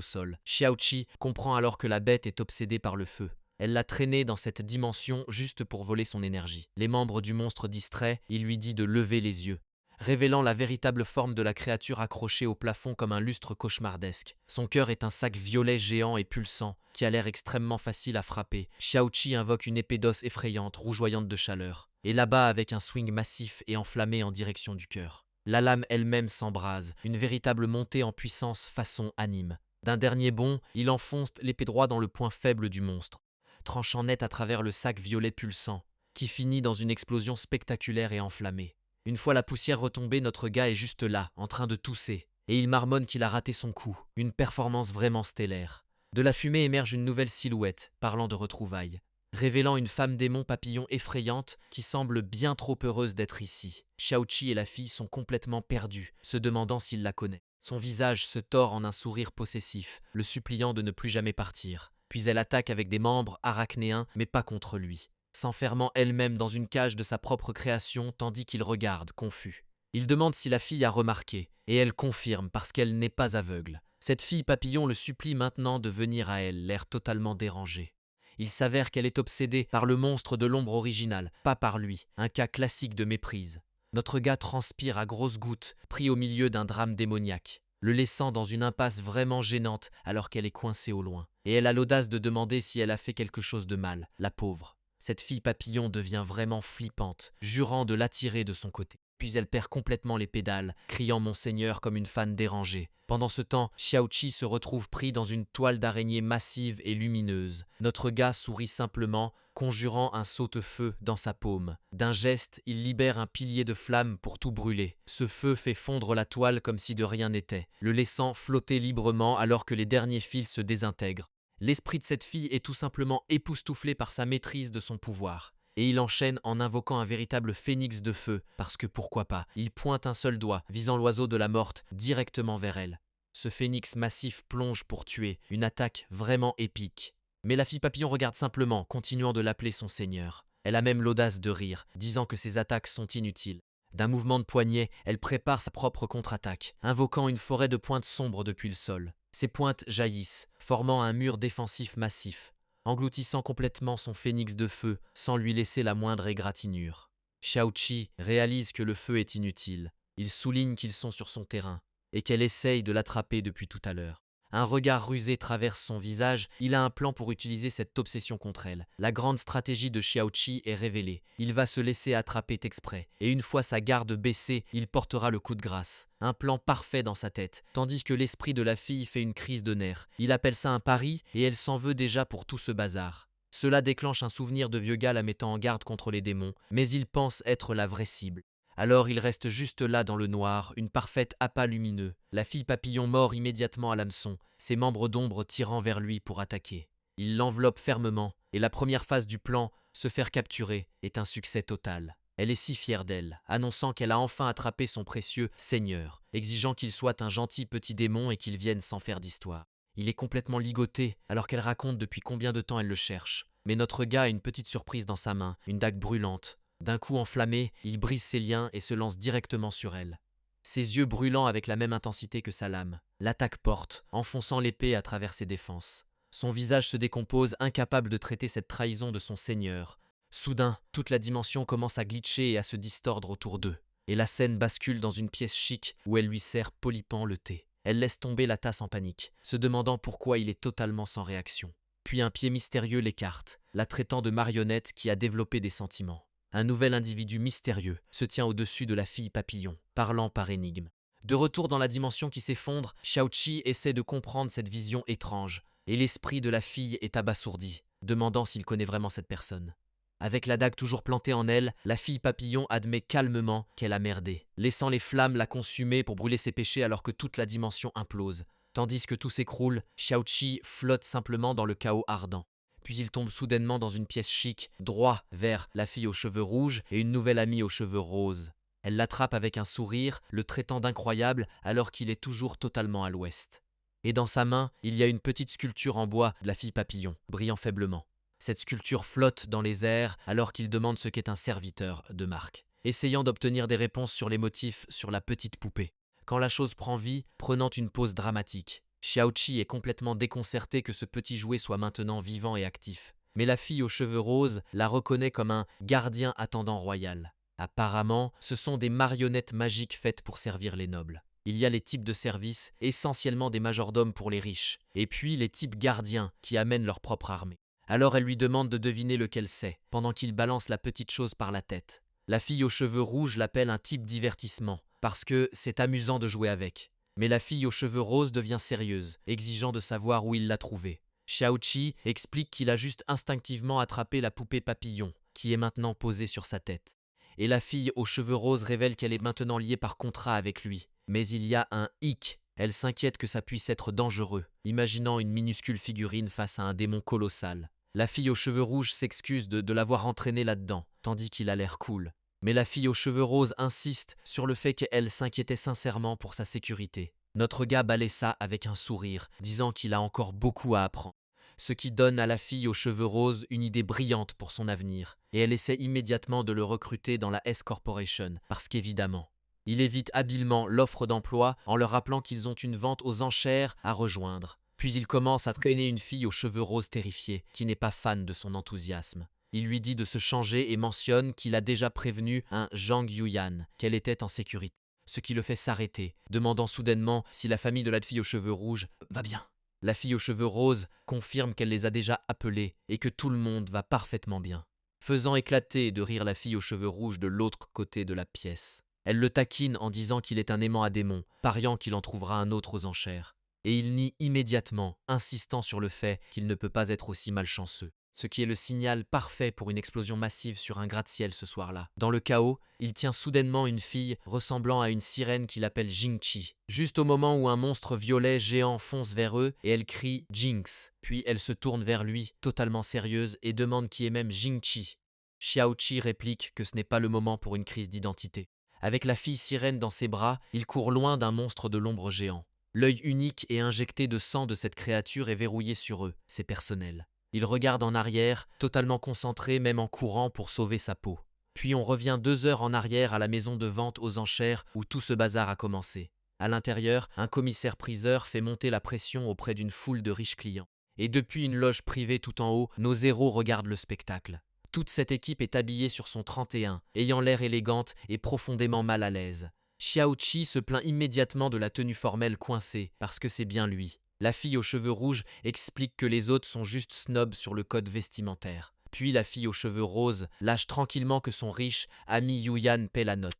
sol. Xiaoqi comprend alors que la bête est obsédée par le feu. Elle l'a traîné dans cette dimension juste pour voler son énergie. Les membres du monstre distraits, il lui dit de lever les yeux, révélant la véritable forme de la créature accrochée au plafond comme un lustre cauchemardesque. Son cœur est un sac violet géant et pulsant, qui a l'air extrêmement facile à frapper. Xiaoqi invoque une épée d'os effrayante, rougeoyante de chaleur, et l'abat avec un swing massif et enflammé en direction du cœur. La lame elle-même s'embrase, une véritable montée en puissance façon anime. D'un dernier bond, il enfonce l'épée droit dans le point faible du monstre, tranchant net à travers le sac violet pulsant, qui finit dans une explosion spectaculaire et enflammée. Une fois la poussière retombée, notre gars est juste là, en train de tousser, et il marmonne qu'il a raté son coup. Une performance vraiment stellaire. De la fumée émerge une nouvelle silhouette, parlant de retrouvailles, révélant une femme démon papillon effrayante qui semble bien trop heureuse d'être ici. Xiaoqi et la fille sont complètement perdus, se demandant s'il la connaît. Son visage se tord en un sourire possessif, le suppliant de ne plus jamais partir. Puis elle attaque avec des membres arachnéens, mais pas contre lui, s'enfermant elle-même dans une cage de sa propre création tandis qu'il regarde, confus. Il demande si la fille a remarqué, et elle confirme parce qu'elle n'est pas aveugle. Cette fille papillon le supplie maintenant de venir à elle, l'air totalement dérangé. Il s'avère qu'elle est obsédée par le monstre de l'ombre original, pas par lui, un cas classique de méprise. Notre gars transpire à grosses gouttes, pris au milieu d'un drame démoniaque, le laissant dans une impasse vraiment gênante alors qu'elle est coincée au loin. Et elle a l'audace de demander si elle a fait quelque chose de mal, la pauvre. Cette fille papillon devient vraiment flippante, jurant de l'attirer de son côté. Puis elle perd complètement les pédales, criant Monseigneur comme une fan dérangée. Pendant ce temps, Xiaoqi se retrouve pris dans une toile d'araignée massive et lumineuse. Notre gars sourit simplement, conjurant un saute-feu dans sa paume. D'un geste, il libère un pilier de flamme pour tout brûler. Ce feu fait fondre la toile comme si de rien n'était, le laissant flotter librement alors que les derniers fils se désintègrent. L'esprit de cette fille est tout simplement époustouflé par sa maîtrise de son pouvoir. Et il enchaîne en invoquant un véritable phénix de feu, parce que pourquoi pas, il pointe un seul doigt, visant l'oiseau de la morte, directement vers elle. Ce phénix massif plonge pour tuer, une attaque vraiment épique. Mais la fille papillon regarde simplement, continuant de l'appeler son seigneur. Elle a même l'audace de rire, disant que ses attaques sont inutiles. D'un mouvement de poignet, elle prépare sa propre contre-attaque, invoquant une forêt de pointes sombres depuis le sol. Ces pointes jaillissent, formant un mur défensif massif, engloutissant complètement son phénix de feu sans lui laisser la moindre égratignure. Xiaoqi réalise que le feu est inutile. Il souligne qu'ils sont sur son terrain et qu'elle essaye de l'attraper depuis tout à l'heure. Un regard rusé traverse son visage, il a un plan pour utiliser cette obsession contre elle. La grande stratégie de Xiaoqi est révélée. Il va se laisser attraper exprès, et une fois sa garde baissée, il portera le coup de grâce. Un plan parfait dans sa tête, tandis que l'esprit de la fille fait une crise de nerfs. Il appelle ça un pari, et elle s'en veut déjà pour tout ce bazar. Cela déclenche un souvenir de vieux gars la mettant en garde contre les démons, mais il pense être la vraie cible. Alors il reste juste là dans le noir, une parfaite appât lumineux. La fille papillon mord immédiatement à l'hameçon, ses membres d'ombre tirant vers lui pour attaquer. Il l'enveloppe fermement, et la première phase du plan, se faire capturer, est un succès total. Elle est si fière d'elle, annonçant qu'elle a enfin attrapé son précieux seigneur, exigeant qu'il soit un gentil petit démon et qu'il vienne sans faire d'histoire. Il est complètement ligoté, alors qu'elle raconte depuis combien de temps elle le cherche. Mais notre gars a une petite surprise dans sa main, une dague brûlante. D'un coup enflammé, il brise ses liens et se lance directement sur elle. Ses yeux brûlant avec la même intensité que sa lame. L'attaque porte, enfonçant l'épée à travers ses défenses. Son visage se décompose, incapable de traiter cette trahison de son seigneur. Soudain, toute la dimension commence à glitcher et à se distordre autour d'eux. Et la scène bascule dans une pièce chic où elle lui sert poliment le thé. Elle laisse tomber la tasse en panique, se demandant pourquoi il est totalement sans réaction. Puis un pied mystérieux l'écarte, la traitant de marionnette qui a développé des sentiments. Un nouvel individu mystérieux se tient au-dessus de la fille papillon, parlant par énigme. De retour dans la dimension qui s'effondre, Xiaoqi essaie de comprendre cette vision étrange, et l'esprit de la fille est abasourdi, demandant s'il connaît vraiment cette personne. Avec la dague toujours plantée en elle, la fille papillon admet calmement qu'elle a merdé, laissant les flammes la consumer pour brûler ses péchés alors que toute la dimension implose. Tandis que tout s'écroule, Xiaoqi flotte simplement dans le chaos ardent. Puis il tombe soudainement dans une pièce chic, droit vers la fille aux cheveux rouges et une nouvelle amie aux cheveux roses. Elle l'attrape avec un sourire, le traitant d'incroyable alors qu'il est toujours totalement à l'ouest. Et dans sa main, il y a une petite sculpture en bois de la fille papillon, brillant faiblement. Cette sculpture flotte dans les airs alors qu'il demande ce qu'est un serviteur de Marc, essayant d'obtenir des réponses sur les motifs sur la petite poupée. Quand la chose prend vie, prenant une pause dramatique, Xiaoqi est complètement déconcerté que ce petit jouet soit maintenant vivant et actif. Mais la fille aux cheveux roses la reconnaît comme un gardien attendant royal. Apparemment, ce sont des marionnettes magiques faites pour servir les nobles. Il y a les types de services, essentiellement des majordomes pour les riches, et puis les types gardiens qui amènent leur propre armée. Alors elle lui demande de deviner lequel c'est, pendant qu'il balance la petite chose par la tête. La fille aux cheveux rouges l'appelle un type divertissement, parce que c'est amusant de jouer avec. Mais la fille aux cheveux roses devient sérieuse, exigeant de savoir où il l'a trouvée. Xiaoqi explique qu'il a juste instinctivement attrapé la poupée papillon, qui est maintenant posée sur sa tête. Et la fille aux cheveux roses révèle qu'elle est maintenant liée par contrat avec lui. Mais il y a un hic. Elle s'inquiète que ça puisse être dangereux, imaginant une minuscule figurine face à un démon colossal. La fille aux cheveux rouges s'excuse de l'avoir entraîné là-dedans, tandis qu'il a l'air cool. Mais la fille aux cheveux roses insiste sur le fait qu'elle s'inquiétait sincèrement pour sa sécurité. Notre gars balaie ça avec un sourire, disant qu'il a encore beaucoup à apprendre. Ce qui donne à la fille aux cheveux roses une idée brillante pour son avenir, et elle essaie immédiatement de le recruter dans la S Corporation, parce qu'évidemment, il évite habilement l'offre d'emploi en leur rappelant qu'ils ont une vente aux enchères à rejoindre. Puis il commence à traîner une fille aux cheveux roses terrifiée, qui n'est pas fan de son enthousiasme. Il lui dit de se changer et mentionne qu'il a déjà prévenu un Zhang Yuyan qu'elle était en sécurité, ce qui le fait s'arrêter, demandant soudainement si la famille de la fille aux cheveux rouges va bien. La fille aux cheveux roses confirme qu'elle les a déjà appelés et que tout le monde va parfaitement bien, faisant éclater de rire la fille aux cheveux rouges de l'autre côté de la pièce. Elle le taquine en disant qu'il est un aimant à démons, pariant qu'il en trouvera un autre aux enchères. Et il nie immédiatement, insistant sur le fait qu'il ne peut pas être aussi malchanceux. Ce qui est le signal parfait pour une explosion massive sur un gratte-ciel ce soir-là. Dans le chaos, il tient soudainement une fille ressemblant à une sirène qu'il appelle Jingqi. Juste au moment où un monstre violet géant fonce vers eux et elle crie Jinx. Puis elle se tourne vers lui, totalement sérieuse, et demande qui est même Jingqi. Xiaoqi réplique que ce n'est pas le moment pour une crise d'identité. Avec la fille sirène dans ses bras, il court loin d'un monstre de l'ombre géant. L'œil unique et injecté de sang de cette créature est verrouillé sur eux, c'est personnel. Il regarde en arrière, totalement concentré même en courant pour sauver sa peau. Puis on revient 2 heures en arrière à la maison de vente aux enchères où tout ce bazar a commencé. À l'intérieur, un commissaire-priseur fait monter la pression auprès d'une foule de riches clients. Et depuis une loge privée tout en haut, nos héros regardent le spectacle. Toute cette équipe est habillée sur son 31, ayant l'air élégante et profondément mal à l'aise. Xiaoqi se plaint immédiatement de la tenue formelle coincée, parce que c'est bien lui. La fille aux cheveux rouges explique que les autres sont juste snobs sur le code vestimentaire. Puis la fille aux cheveux roses lâche tranquillement que son riche ami Yuyan paie la note.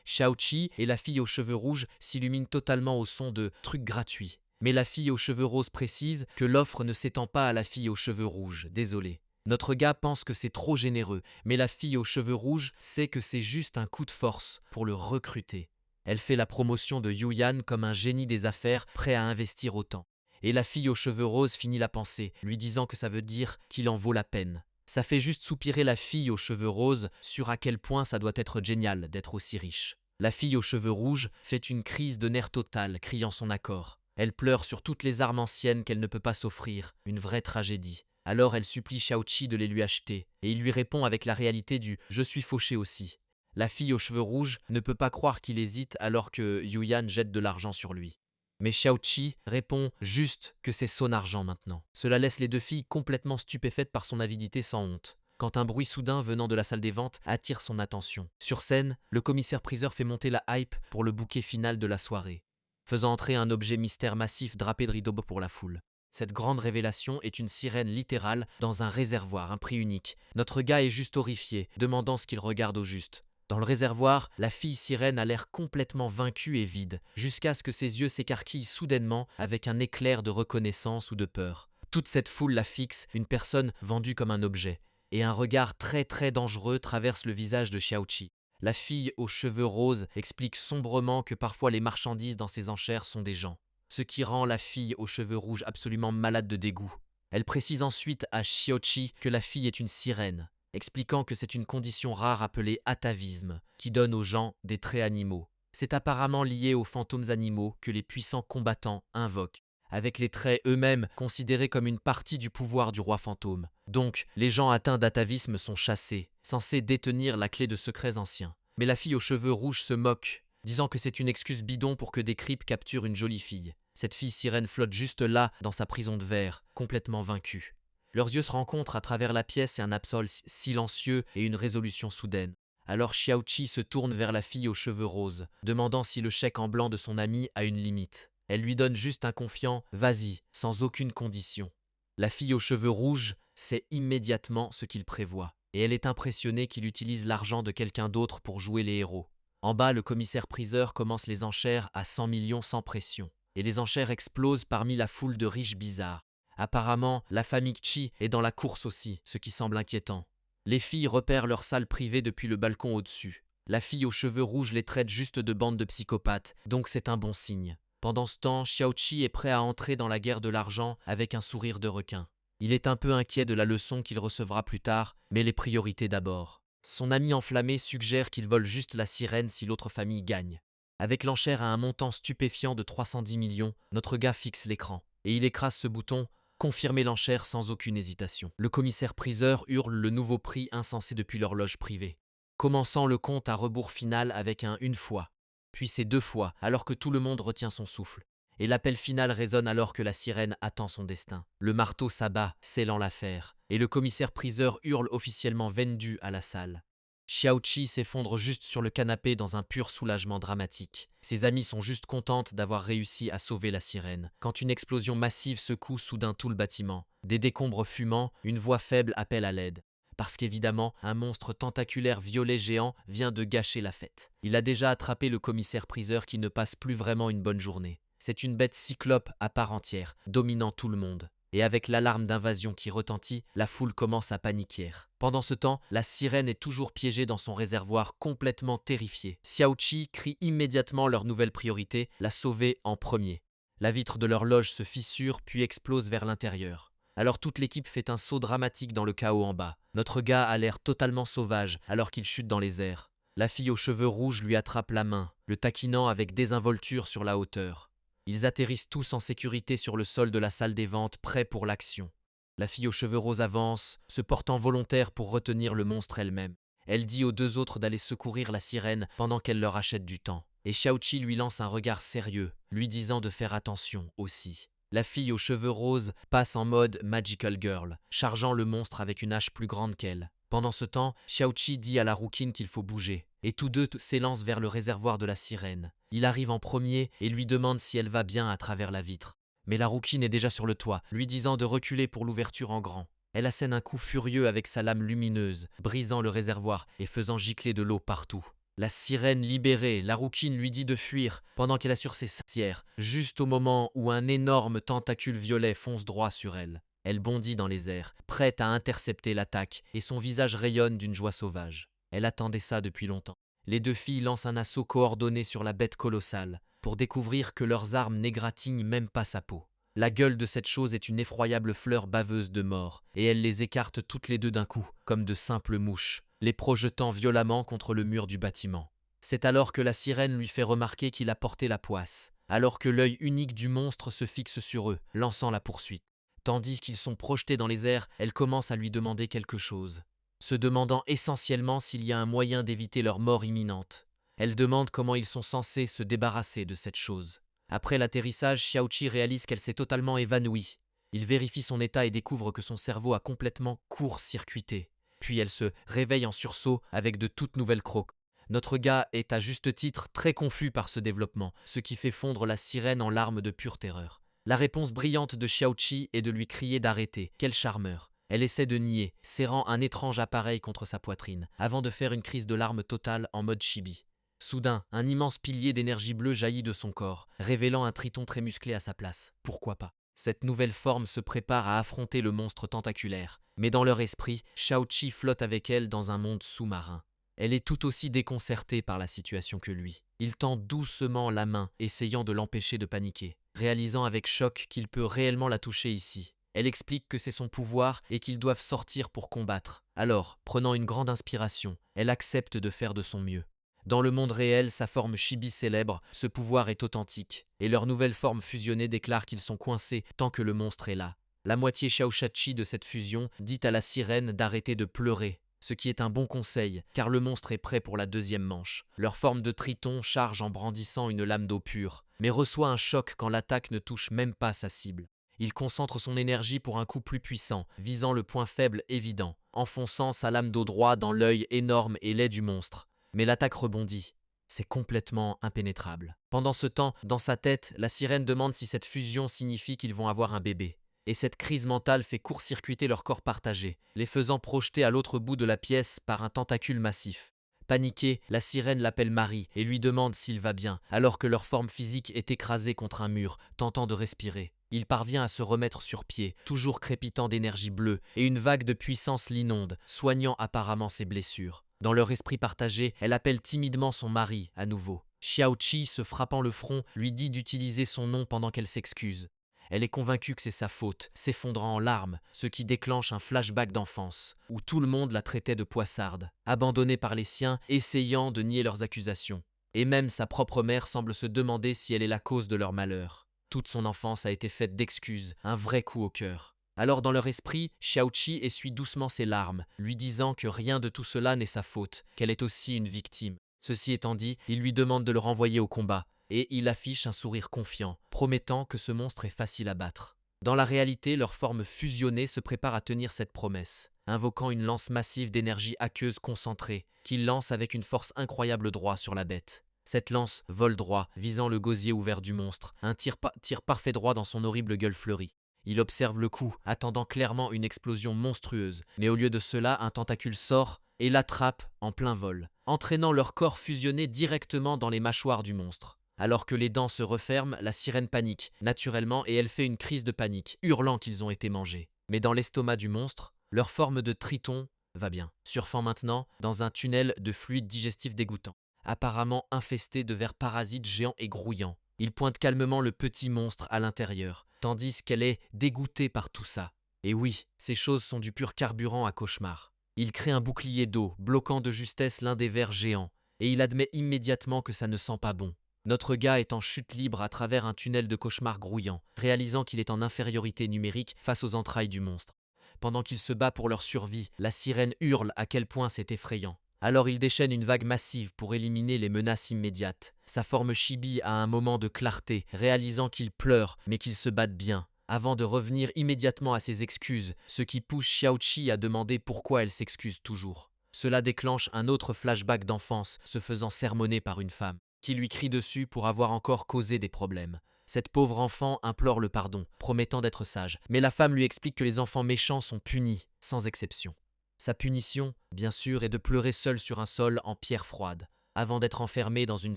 Xiaoqi et la fille aux cheveux rouges s'illuminent totalement au son de trucs gratuits. Mais la fille aux cheveux roses précise que l'offre ne s'étend pas à la fille aux cheveux rouges, désolé. Notre gars pense que c'est trop généreux, mais la fille aux cheveux rouges sait que c'est juste un coup de force pour le recruter. Elle fait la promotion de Yuyan comme un génie des affaires prêt à investir autant. Et la fille aux cheveux roses finit la pensée, lui disant que ça veut dire qu'il en vaut la peine. Ça fait juste soupirer la fille aux cheveux roses sur à quel point ça doit être génial d'être aussi riche. La fille aux cheveux rouges fait une crise de nerfs totale, criant son accord. Elle pleure sur toutes les armes anciennes qu'elle ne peut pas s'offrir, une vraie tragédie. Alors elle supplie Xiaoqi de les lui acheter, et il lui répond avec la réalité du « je suis fauché aussi ». La fille aux cheveux rouges ne peut pas croire qu'il hésite alors que Yuyan jette de l'argent sur lui. Mais Xiaoqi répond juste que c'est son argent maintenant. Cela laisse les 2 filles complètement stupéfaites par son avidité sans honte. Quand un bruit soudain venant de la salle des ventes attire son attention. Sur scène, le commissaire-priseur fait monter la hype pour le bouquet final de la soirée, faisant entrer un objet mystère massif drapé de rideaux pour la foule. Cette grande révélation est une sirène littérale dans un réservoir, un prix unique. Notre gars est juste horrifié, demandant ce qu'il regarde au juste. Dans le réservoir, la fille sirène a l'air complètement vaincue et vide, jusqu'à ce que ses yeux s'écarquillent soudainement avec un éclair de reconnaissance ou de peur. Toute cette foule la fixe, une personne vendue comme un objet, et un regard très très dangereux traverse le visage de Xiaoqi. La fille aux cheveux roses explique sombrement que parfois les marchandises dans ses enchères sont des gens, ce qui rend la fille aux cheveux rouges absolument malade de dégoût. Elle précise ensuite à Xiaoqi que la fille est une sirène, expliquant que c'est une condition rare appelée atavisme, qui donne aux gens des traits animaux. C'est apparemment lié aux fantômes animaux que les puissants combattants invoquent, avec les traits eux-mêmes considérés comme une partie du pouvoir du roi fantôme. Donc, les gens atteints d'atavisme sont chassés, censés détenir la clé de secrets anciens. Mais la fille aux cheveux rouges se moque, disant que c'est une excuse bidon pour que des creeps capturent une jolie fille. Cette fille sirène flotte juste là, dans sa prison de verre, complètement vaincue. Leurs yeux se rencontrent à travers la pièce et un absol silencieux et une résolution soudaine. Alors Xiaoqi se tourne vers la fille aux cheveux roses, demandant si le chèque en blanc de son ami a une limite. Elle lui donne juste un confiant « vas-y », sans aucune condition. La fille aux cheveux rouges sait immédiatement ce qu'il prévoit, et elle est impressionnée qu'il utilise l'argent de quelqu'un d'autre pour jouer les héros. En bas, le commissaire-priseur commence les enchères à 100 millions sans pression, et les enchères explosent parmi la foule de riches bizarres. Apparemment, la famille Chi est dans la course aussi, ce qui semble inquiétant. Les filles repèrent leur salle privée depuis le balcon au-dessus. La fille aux cheveux rouges les traite juste de bande de psychopathes, donc c'est un bon signe. Pendant ce temps, Xiaoqi est prêt à entrer dans la guerre de l'argent avec un sourire de requin. Il est un peu inquiet de la leçon qu'il recevra plus tard, mais les priorités d'abord. Son ami enflammé suggère qu'il vole juste la sirène si l'autre famille gagne. Avec l'enchère à un montant stupéfiant de 310 millions, notre gars fixe l'écran, et il écrase ce bouton « Confirmer l'enchère sans aucune hésitation ». Le commissaire-priseur hurle le nouveau prix insensé depuis l'horloge privée, commençant le compte à rebours final avec un « une fois ». Puis c'est 2 fois, alors que tout le monde retient son souffle. Et l'appel final résonne alors que la sirène attend son destin. Le marteau s'abat, scellant l'affaire, et le commissaire-priseur hurle officiellement vendu à la salle. Xiaoqi s'effondre juste sur le canapé dans un pur soulagement dramatique. Ses amies sont juste contentes d'avoir réussi à sauver la sirène. Quand une explosion massive secoue soudain tout le bâtiment, des décombres fumants, une voix faible appelle à l'aide. Parce qu'évidemment, un monstre tentaculaire violet géant vient de gâcher la fête. Il a déjà attrapé le commissaire-priseur qui ne passe plus vraiment une bonne journée. C'est une bête cyclope à part entière, dominant tout le monde. Et avec l'alarme d'invasion qui retentit, la foule commence à paniquer. Pendant ce temps, la sirène est toujours piégée dans son réservoir, complètement terrifiée. Xiaoqi crie immédiatement leur nouvelle priorité, la sauver en premier. La vitre de leur loge se fissure puis explose vers l'intérieur. Alors toute l'équipe fait un saut dramatique dans le chaos en bas. Notre gars a l'air totalement sauvage alors qu'il chute dans les airs. La fille aux cheveux rouges lui attrape la main, le taquinant avec désinvolture sur la hauteur. Ils atterrissent tous en sécurité sur le sol de la salle des ventes, prêts pour l'action. La fille aux cheveux roses avance, se portant volontaire pour retenir le monstre elle-même. Elle dit aux 2 autres d'aller secourir la sirène pendant qu'elle leur achète du temps. Et Xiaoqi lui lance un regard sérieux, lui disant de faire attention aussi. La fille aux cheveux roses passe en mode Magical Girl, chargeant le monstre avec une hache plus grande qu'elle. Pendant ce temps, Xiaoqi dit à la rouquine qu'il faut bouger, et tous deux s'élancent vers le réservoir de la sirène. Il arrive en premier et lui demande si elle va bien à travers la vitre. Mais la rouquine est déjà sur le toit, lui disant de reculer pour l'ouverture en grand. Elle assène un coup furieux avec sa lame lumineuse, brisant le réservoir et faisant gicler de l'eau partout. La sirène libérée, la rouquine lui dit de fuir pendant qu'elle assure ses sorcières, juste au moment où un énorme tentacule violet fonce droit sur elle. Elle bondit dans les airs, prête à intercepter l'attaque, et son visage rayonne d'une joie sauvage. Elle attendait ça depuis longtemps. Les 2 filles lancent un assaut coordonné sur la bête colossale, pour découvrir que leurs armes n'égratignent même pas sa peau. La gueule de cette chose est une effroyable fleur baveuse de mort, et elle les écarte toutes les 2 d'un coup, comme de simples mouches, les projetant violemment contre le mur du bâtiment. C'est alors que la sirène lui fait remarquer qu'il a porté la poisse, alors que l'œil unique du monstre se fixe sur eux, lançant la poursuite. Tandis qu'ils sont projetés dans les airs, elle commence à lui demander quelque chose, se demandant essentiellement s'il y a un moyen d'éviter leur mort imminente. Elle demande comment ils sont censés se débarrasser de cette chose. Après l'atterrissage, Xiaoqi réalise qu'elle s'est totalement évanouie. Il vérifie son état et découvre que son cerveau a complètement court-circuité. Puis elle se réveille en sursaut avec de toutes nouvelles croques. Notre gars est à juste titre très confus par ce développement, ce qui fait fondre la sirène en larmes de pure terreur. La réponse brillante de Xiaoqi est de lui crier d'arrêter. Quel charmeur! Elle essaie de nier, serrant un étrange appareil contre sa poitrine, avant de faire une crise de larmes totale en mode chibi. Soudain, un immense pilier d'énergie bleue jaillit de son corps, révélant un triton très musclé à sa place. Pourquoi pas? Cette nouvelle forme se prépare à affronter le monstre tentaculaire. Mais dans leur esprit, Xiaoqi flotte avec elle dans un monde sous-marin. Elle est tout aussi déconcertée par la situation que lui. Il tend doucement la main, essayant de l'empêcher de paniquer, réalisant avec choc qu'il peut réellement la toucher ici. Elle explique que c'est son pouvoir et qu'ils doivent sortir pour combattre. Alors, prenant une grande inspiration, elle accepte de faire de son mieux. Dans le monde réel, sa forme chibi célèbre, ce pouvoir est authentique, et leur nouvelle forme fusionnée déclare qu'ils sont coincés tant que le monstre est là. La moitié Shaoshachi de cette fusion dit à la sirène d'arrêter de pleurer, ce qui est un bon conseil, car le monstre est prêt pour la deuxième manche. Leur forme de triton charge en brandissant une lame d'eau pure, mais reçoit un choc quand l'attaque ne touche même pas sa cible. Il concentre son énergie pour un coup plus puissant, visant le point faible évident, enfonçant sa lame d'eau droit dans l'œil énorme et laid du monstre. Mais l'attaque rebondit. C'est complètement impénétrable. Pendant ce temps, dans sa tête, la sirène demande si cette fusion signifie qu'ils vont avoir un bébé. Et cette crise mentale fait court-circuiter leur corps partagé, les faisant projeter à l'autre bout de la pièce par un tentacule massif. Paniquée, la sirène l'appelle Marie et lui demande s'il va bien, alors que leur forme physique est écrasée contre un mur, tentant de respirer. Il parvient à se remettre sur pied, toujours crépitant d'énergie bleue, et une vague de puissance l'inonde, soignant apparemment ses blessures. Dans leur esprit partagé, elle appelle timidement son mari, à nouveau. Xiaoqi, se frappant le front, lui dit d'utiliser son nom pendant qu'elle s'excuse. Elle est convaincue que c'est sa faute, s'effondrant en larmes, ce qui déclenche un flashback d'enfance, où tout le monde la traitait de poissarde, abandonnée par les siens, essayant de nier leurs accusations. Et même sa propre mère semble se demander si elle est la cause de leur malheur. Toute son enfance a été faite d'excuses, un vrai coup au cœur. Alors dans leur esprit, Xiaoqi essuie doucement ses larmes, lui disant que rien de tout cela n'est sa faute, qu'elle est aussi une victime. Ceci étant dit, il lui demande de le renvoyer au combat, et il affiche un sourire confiant, promettant que ce monstre est facile à battre. Dans la réalité, leur forme fusionnée se prépare à tenir cette promesse, invoquant une lance massive d'énergie aqueuse concentrée, qu'il lance avec une force incroyable droit sur la bête. Cette lance vole droit, visant le gosier ouvert du monstre, un tir parfait droit dans son horrible gueule fleurie. Il observe le coup, attendant clairement une explosion monstrueuse, mais au lieu de cela, un tentacule sort et l'attrape en plein vol, entraînant leur corps fusionné directement dans les mâchoires du monstre. Alors que les dents se referment, la sirène panique, naturellement, et elle fait une crise de panique, hurlant qu'ils ont été mangés. Mais dans l'estomac du monstre, leur forme de triton va bien, surfant maintenant dans un tunnel de fluide digestif dégoûtant, apparemment infesté de vers parasites géants et grouillants. Il pointe calmement le petit monstre à l'intérieur, tandis qu'elle est dégoûtée par tout ça. Et oui, ces choses sont du pur carburant à cauchemar. Il crée un bouclier d'eau, bloquant de justesse l'un des vers géants, et il admet immédiatement que ça ne sent pas bon. Notre gars est en chute libre à travers un tunnel de cauchemar grouillant, réalisant qu'il est en infériorité numérique face aux entrailles du monstre. Pendant qu'il se bat pour leur survie, la sirène hurle à quel point c'est effrayant. Alors il déchaîne une vague massive pour éliminer les menaces immédiates. Sa forme chibi a un moment de clarté, réalisant qu'il pleure, mais qu'il se batte bien, avant de revenir immédiatement à ses excuses, ce qui pousse Xiaoqi à demander pourquoi elle s'excuse toujours. Cela déclenche un autre flashback d'enfance, se faisant sermonner par une femme, qui lui crie dessus pour avoir encore causé des problèmes. Cette pauvre enfant implore le pardon, promettant d'être sage, mais la femme lui explique que les enfants méchants sont punis, sans exception. Sa punition, bien sûr, est de pleurer seule sur un sol en pierre froide, avant d'être enfermée dans une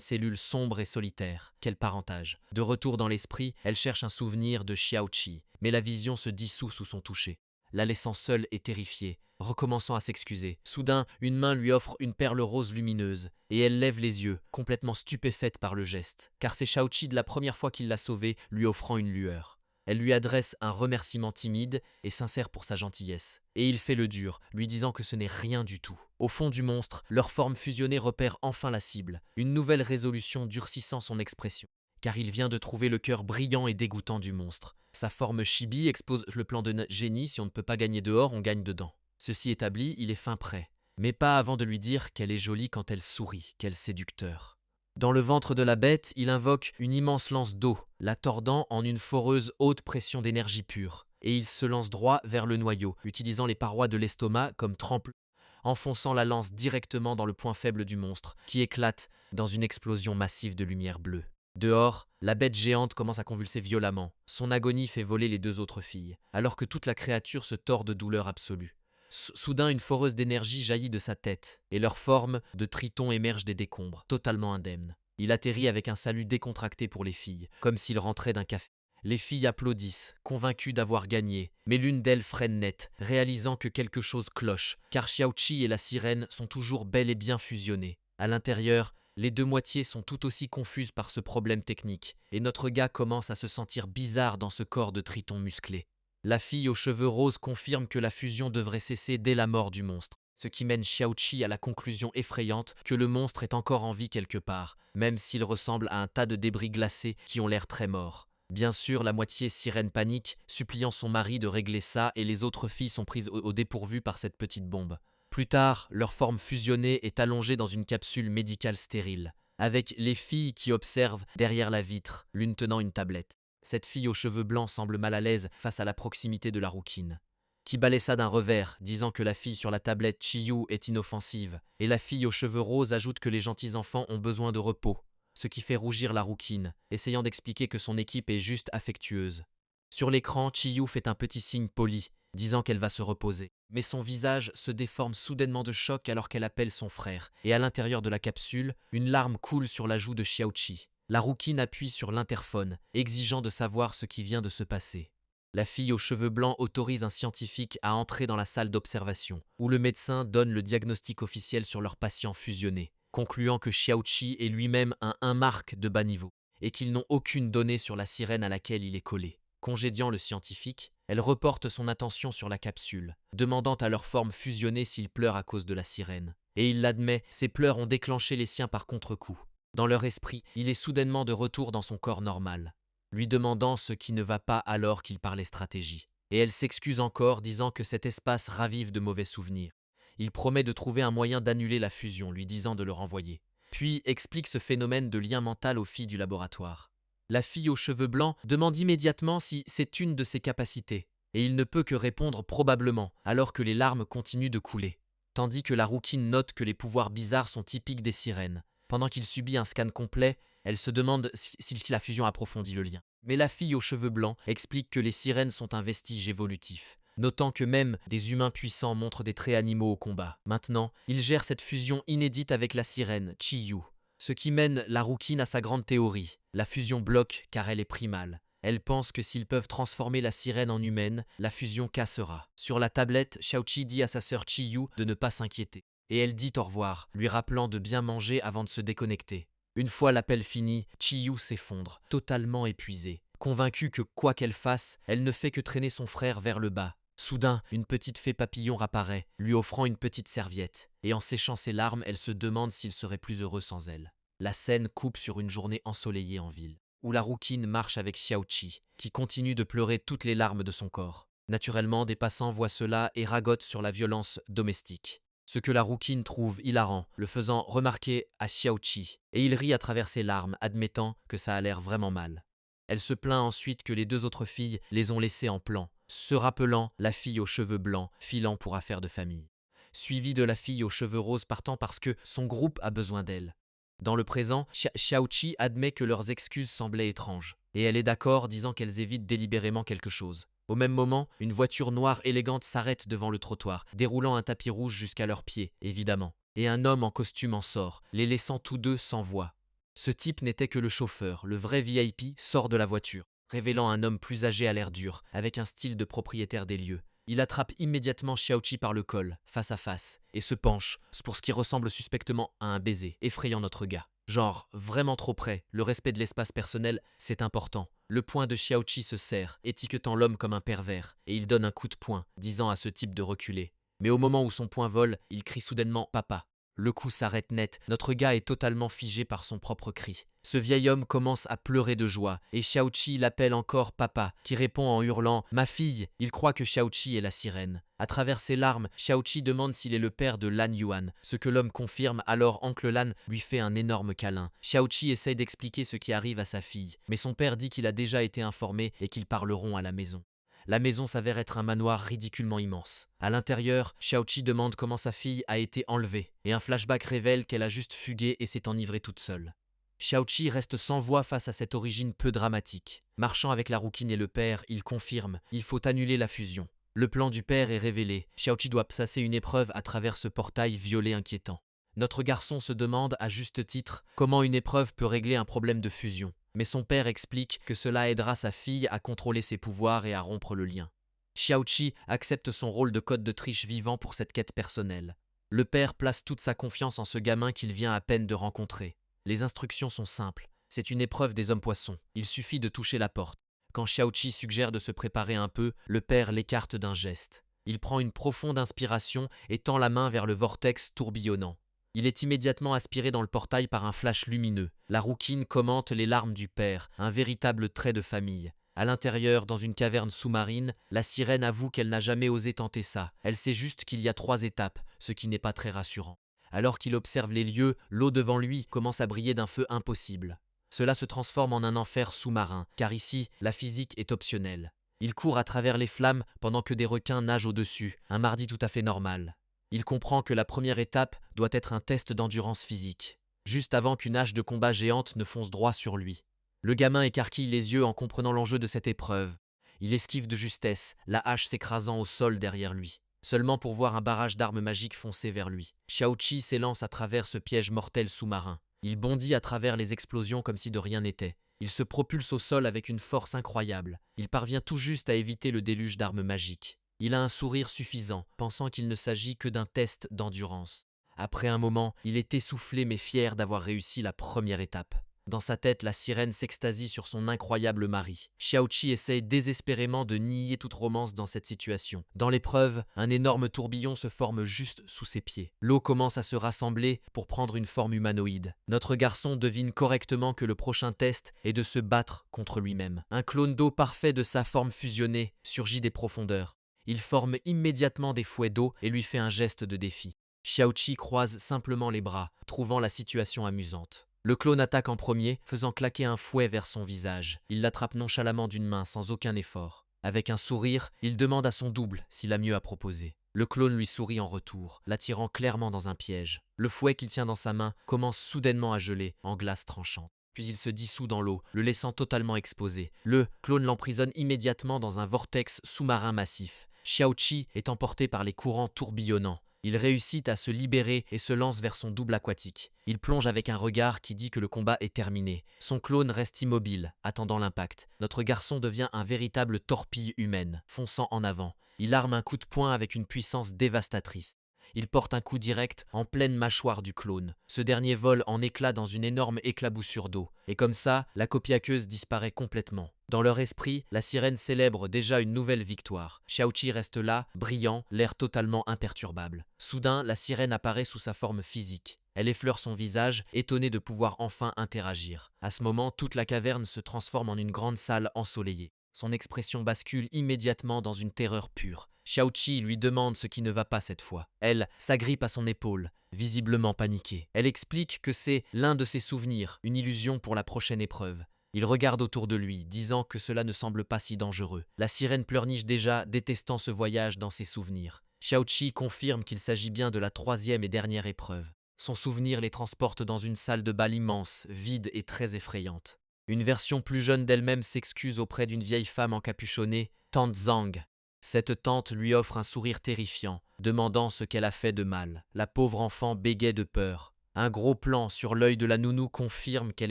cellule sombre et solitaire. Quel parentage. De retour dans l'esprit, elle cherche un souvenir de Xiaoqi, mais la vision se dissout sous son toucher, la laissant seule et terrifiée, recommençant à s'excuser. Soudain, une main lui offre une perle rose lumineuse, et elle lève les yeux, complètement stupéfaite par le geste, car c'est Xiaoqi de la première fois qu'il l'a sauvée, lui offrant une lueur. Elle lui adresse un remerciement timide et sincère pour sa gentillesse. Et il fait le dur, lui disant que ce n'est rien du tout. Au fond du monstre, leur forme fusionnée repère enfin la cible, une nouvelle résolution durcissant son expression. Car il vient de trouver le cœur brillant et dégoûtant du monstre. Sa forme chibi expose le plan de génie, si on ne peut pas gagner dehors, on gagne dedans. Ceci établi, il est fin prêt. Mais pas avant de lui dire qu'elle est jolie quand elle sourit, quel séducteur. Dans le ventre de la bête, il invoque une immense lance d'eau, la tordant en une foreuse haute pression d'énergie pure. Et il se lance droit vers le noyau, utilisant les parois de l'estomac comme tremplin, enfonçant la lance directement dans le point faible du monstre, qui éclate dans une explosion massive de lumière bleue. Dehors, la bête géante commence à convulser violemment. Son agonie fait voler les deux autres filles, alors que toute la créature se tord de douleur absolue. Soudain, une foreuse d'énergie jaillit de sa tête, et leur forme de triton émerge des décombres, totalement indemne. Il atterrit avec un salut décontracté pour les filles, comme s'il rentrait d'un café. Les filles applaudissent, convaincues d'avoir gagné, mais l'une d'elles freine net, réalisant que quelque chose cloche, car Xiaoqi et la sirène sont toujours bel et bien fusionnés. À l'intérieur, les deux moitiés sont tout aussi confuses par ce problème technique, et notre gars commence à se sentir bizarre dans ce corps de triton musclé. La fille aux cheveux roses confirme que la fusion devrait cesser dès la mort du monstre, ce qui mène Xiaoqi à la conclusion effrayante que le monstre est encore en vie quelque part, même s'il ressemble à un tas de débris glacés qui ont l'air très morts. Bien sûr, la moitié sirène panique, suppliant son mari de régler ça, et les autres filles sont prises au dépourvu par cette petite bombe. Plus tard, leur forme fusionnée est allongée dans une capsule médicale stérile, avec les filles qui observent derrière la vitre, l'une tenant une tablette. Cette fille aux cheveux blancs semble mal à l'aise face à la proximité de la rouquine, qui balaie ça d'un revers, disant que la fille sur la tablette Chiyu est inoffensive, et la fille aux cheveux roses ajoute que les gentils enfants ont besoin de repos, ce qui fait rougir la rouquine, essayant d'expliquer que son équipe est juste affectueuse. Sur l'écran, Chiyu fait un petit signe poli, disant qu'elle va se reposer. Mais son visage se déforme soudainement de choc alors qu'elle appelle son frère, et à l'intérieur de la capsule, une larme coule sur la joue de Xiaoqi. La rouquine appuie sur l'interphone, exigeant de savoir ce qui vient de se passer. La fille aux cheveux blancs autorise un scientifique à entrer dans la salle d'observation, où le médecin donne le diagnostic officiel sur leur patient fusionné, concluant que Xiaoqi est lui-même un marque de bas niveau, et qu'ils n'ont aucune donnée sur la sirène à laquelle il est collé. Congédiant le scientifique, elle reporte son attention sur la capsule, demandant à leur forme fusionnée s'ils pleurent à cause de la sirène. Et il l'admet, ses pleurs ont déclenché les siens par contre-coup. Dans leur esprit, il est soudainement de retour dans son corps normal, lui demandant ce qui ne va pas alors qu'il parlait stratégie. Et elle s'excuse encore, disant que cet espace ravive de mauvais souvenirs. Il promet de trouver un moyen d'annuler la fusion, lui disant de le renvoyer. Puis explique ce phénomène de lien mental aux filles du laboratoire. La fille aux cheveux blancs demande immédiatement si c'est une de ses capacités, et il ne peut que répondre probablement, alors que les larmes continuent de couler. Tandis que la rouquine note que les pouvoirs bizarres sont typiques des sirènes. Pendant qu'il subit un scan complet, elle se demande si la fusion approfondit le lien. Mais la fille aux cheveux blancs explique que les sirènes sont un vestige évolutif, notant que même des humains puissants montrent des traits animaux au combat. Maintenant, il gère cette fusion inédite avec la sirène, Chiyu. Ce qui mène la rouquine à sa grande théorie. La fusion bloque car elle est primale. Elle pense que s'ils peuvent transformer la sirène en humaine, la fusion cassera. Sur la tablette, Xiaoqi dit à sa sœur Chiyu de ne pas s'inquiéter. Et elle dit au revoir, lui rappelant de bien manger avant de se déconnecter. Une fois l'appel fini, Chiyu s'effondre, totalement épuisée, convaincue que quoi qu'elle fasse, elle ne fait que traîner son frère vers le bas. Soudain, une petite fée papillon apparaît, lui offrant une petite serviette, et en séchant ses larmes, elle se demande s'il serait plus heureux sans elle. La scène coupe sur une journée ensoleillée en ville, où la rouquine marche avec Xiaoqi, qui continue de pleurer toutes les larmes de son corps. Naturellement, des passants voient cela et ragotent sur la violence domestique. Ce que la rouquine trouve hilarant, le faisant remarquer à Xiaoqi, et il rit à travers ses larmes, admettant que ça a l'air vraiment mal. Elle se plaint ensuite que les deux autres filles les ont laissées en plan, se rappelant la fille aux cheveux blancs filant pour affaires de famille, suivie de la fille aux cheveux roses partant parce que son groupe a besoin d'elle. Dans le présent, Xiaoqi admet que leurs excuses semblaient étranges, et elle est d'accord disant qu'elles évitent délibérément quelque chose. Au même moment, une voiture noire élégante s'arrête devant le trottoir, déroulant un tapis rouge jusqu'à leurs pieds, évidemment, et un homme en costume en sort, les laissant tous deux sans voix. Ce type n'était que le chauffeur, le vrai VIP sort de la voiture, révélant un homme plus âgé à l'air dur, avec un style de propriétaire des lieux. Il attrape immédiatement Xiaoqi par le col, face à face, et se penche, pour ce qui ressemble suspectement à un baiser, effrayant notre gars. Genre, vraiment trop près, le respect de l'espace personnel, c'est important. Le poing de Xiaoqi se serre, étiquetant l'homme comme un pervers, et il donne un coup de poing, disant à ce type de reculer. Mais au moment où son poing vole, il crie soudainement « Papa ». Le coup s'arrête net, notre gars est totalement figé par son propre cri. Ce vieil homme commence à pleurer de joie, et Xiaoqi l'appelle encore papa, qui répond en hurlant « Ma fille !» Il croit que Xiaoqi est la sirène. À travers ses larmes, Xiaoqi demande s'il est le père de Lan Yuan, ce que l'homme confirme, alors oncle Lan lui fait un énorme câlin. Xiaoqi essaye d'expliquer ce qui arrive à sa fille, mais son père dit qu'il a déjà été informé et qu'ils parleront à la maison. La maison s'avère être un manoir ridiculement immense. À l'intérieur, Xiaoqi demande comment sa fille a été enlevée, et un flashback révèle qu'elle a juste fugué et s'est enivrée toute seule. Xiaoqi reste sans voix face à cette origine peu dramatique. Marchant avec la rouquine et le père, il confirme, il faut annuler la fusion. Le plan du père est révélé. Xiaoqi doit passer une épreuve à travers ce portail violet inquiétant. Notre garçon se demande, à juste titre, comment une épreuve peut régler un problème de fusion. Mais son père explique que cela aidera sa fille à contrôler ses pouvoirs et à rompre le lien. Xiaoqi accepte son rôle de code de triche vivant pour cette quête personnelle. Le père place toute sa confiance en ce gamin qu'il vient à peine de rencontrer. Les instructions sont simples. C'est une épreuve des hommes-poissons. Il suffit de toucher la porte. Quand Xiaoqi suggère de se préparer un peu, le père l'écarte d'un geste. Il prend une profonde inspiration et tend la main vers le vortex tourbillonnant. Il est immédiatement aspiré dans le portail par un flash lumineux. La rouquine commente les larmes du père, un véritable trait de famille. À l'intérieur, dans une caverne sous-marine, la sirène avoue qu'elle n'a jamais osé tenter ça. Elle sait juste qu'il y a 3 étapes, ce qui n'est pas très rassurant. Alors qu'il observe les lieux, l'eau devant lui commence à briller d'un feu impossible. Cela se transforme en un enfer sous-marin, car ici, la physique est optionnelle. Il court à travers les flammes pendant que des requins nagent au-dessus, un mardi tout à fait normal. Il comprend que la première étape doit être un test d'endurance physique, juste avant qu'une hache de combat géante ne fonce droit sur lui. Le gamin écarquille les yeux en comprenant l'enjeu de cette épreuve. Il esquive de justesse, la hache s'écrasant au sol derrière lui, seulement pour voir un barrage d'armes magiques foncer vers lui. Xiaoqi s'élance à travers ce piège mortel sous-marin. Il bondit à travers les explosions comme si de rien n'était. Il se propulse au sol avec une force incroyable. Il parvient tout juste à éviter le déluge d'armes magiques. Il a un sourire suffisant, pensant qu'il ne s'agit que d'un test d'endurance. Après un moment, il est essoufflé mais fier d'avoir réussi la première étape. Dans sa tête, la sirène s'extasie sur son incroyable mari. Xiaoqi essaye désespérément de nier toute romance dans cette situation. Dans l'épreuve, un énorme tourbillon se forme juste sous ses pieds. L'eau commence à se rassembler pour prendre une forme humanoïde. Notre garçon devine correctement que le prochain test est de se battre contre lui-même. Un clone d'eau parfait de sa forme fusionnée surgit des profondeurs. Il forme immédiatement des fouets d'eau et lui fait un geste de défi. Xiaoqi croise simplement les bras, trouvant la situation amusante. Le clone attaque en premier, faisant claquer un fouet vers son visage. Il l'attrape nonchalamment d'une main, sans aucun effort. Avec un sourire, il demande à son double s'il a mieux à proposer. Le clone lui sourit en retour, l'attirant clairement dans un piège. Le fouet qu'il tient dans sa main commence soudainement à geler, en glace tranchante. Puis il se dissout dans l'eau, le laissant totalement exposé. Le clone l'emprisonne immédiatement dans un vortex sous-marin massif. Xiaoqi est emporté par les courants tourbillonnants. Il réussit à se libérer et se lance vers son double aquatique. Il plonge avec un regard qui dit que le combat est terminé. Son clone reste immobile, attendant l'impact. Notre garçon devient un véritable torpille humaine, fonçant en avant. Il arme un coup de poing avec une puissance dévastatrice. Il porte un coup direct en pleine mâchoire du clone. Ce dernier vole en éclats dans une énorme éclaboussure d'eau. Et comme ça, la copie aqueuse disparaît complètement. Dans leur esprit, la sirène célèbre déjà une nouvelle victoire. Xiaoqi reste là, brillant, l'air totalement imperturbable. Soudain, la sirène apparaît sous sa forme physique. Elle effleure son visage, étonnée de pouvoir enfin interagir. À ce moment, toute la caverne se transforme en une grande salle ensoleillée. Son expression bascule immédiatement dans une terreur pure. Xiaoqi lui demande ce qui ne va pas cette fois. Elle s'agrippe à son épaule, visiblement paniquée. Elle explique que c'est l'un de ses souvenirs, une illusion pour la prochaine épreuve. Il regarde autour de lui, disant que cela ne semble pas si dangereux. La sirène pleurniche déjà, détestant ce voyage dans ses souvenirs. Xiaoqi confirme qu'il s'agit bien de la 3e et dernière épreuve. Son souvenir les transporte dans une salle de bal immense, vide et très effrayante. Une version plus jeune d'elle-même s'excuse auprès d'une vieille femme encapuchonnée, Tante Zhang. Cette tante lui offre un sourire terrifiant, demandant ce qu'elle a fait de mal. La pauvre enfant bégaie de peur. Un gros plan sur l'œil de la nounou confirme qu'elle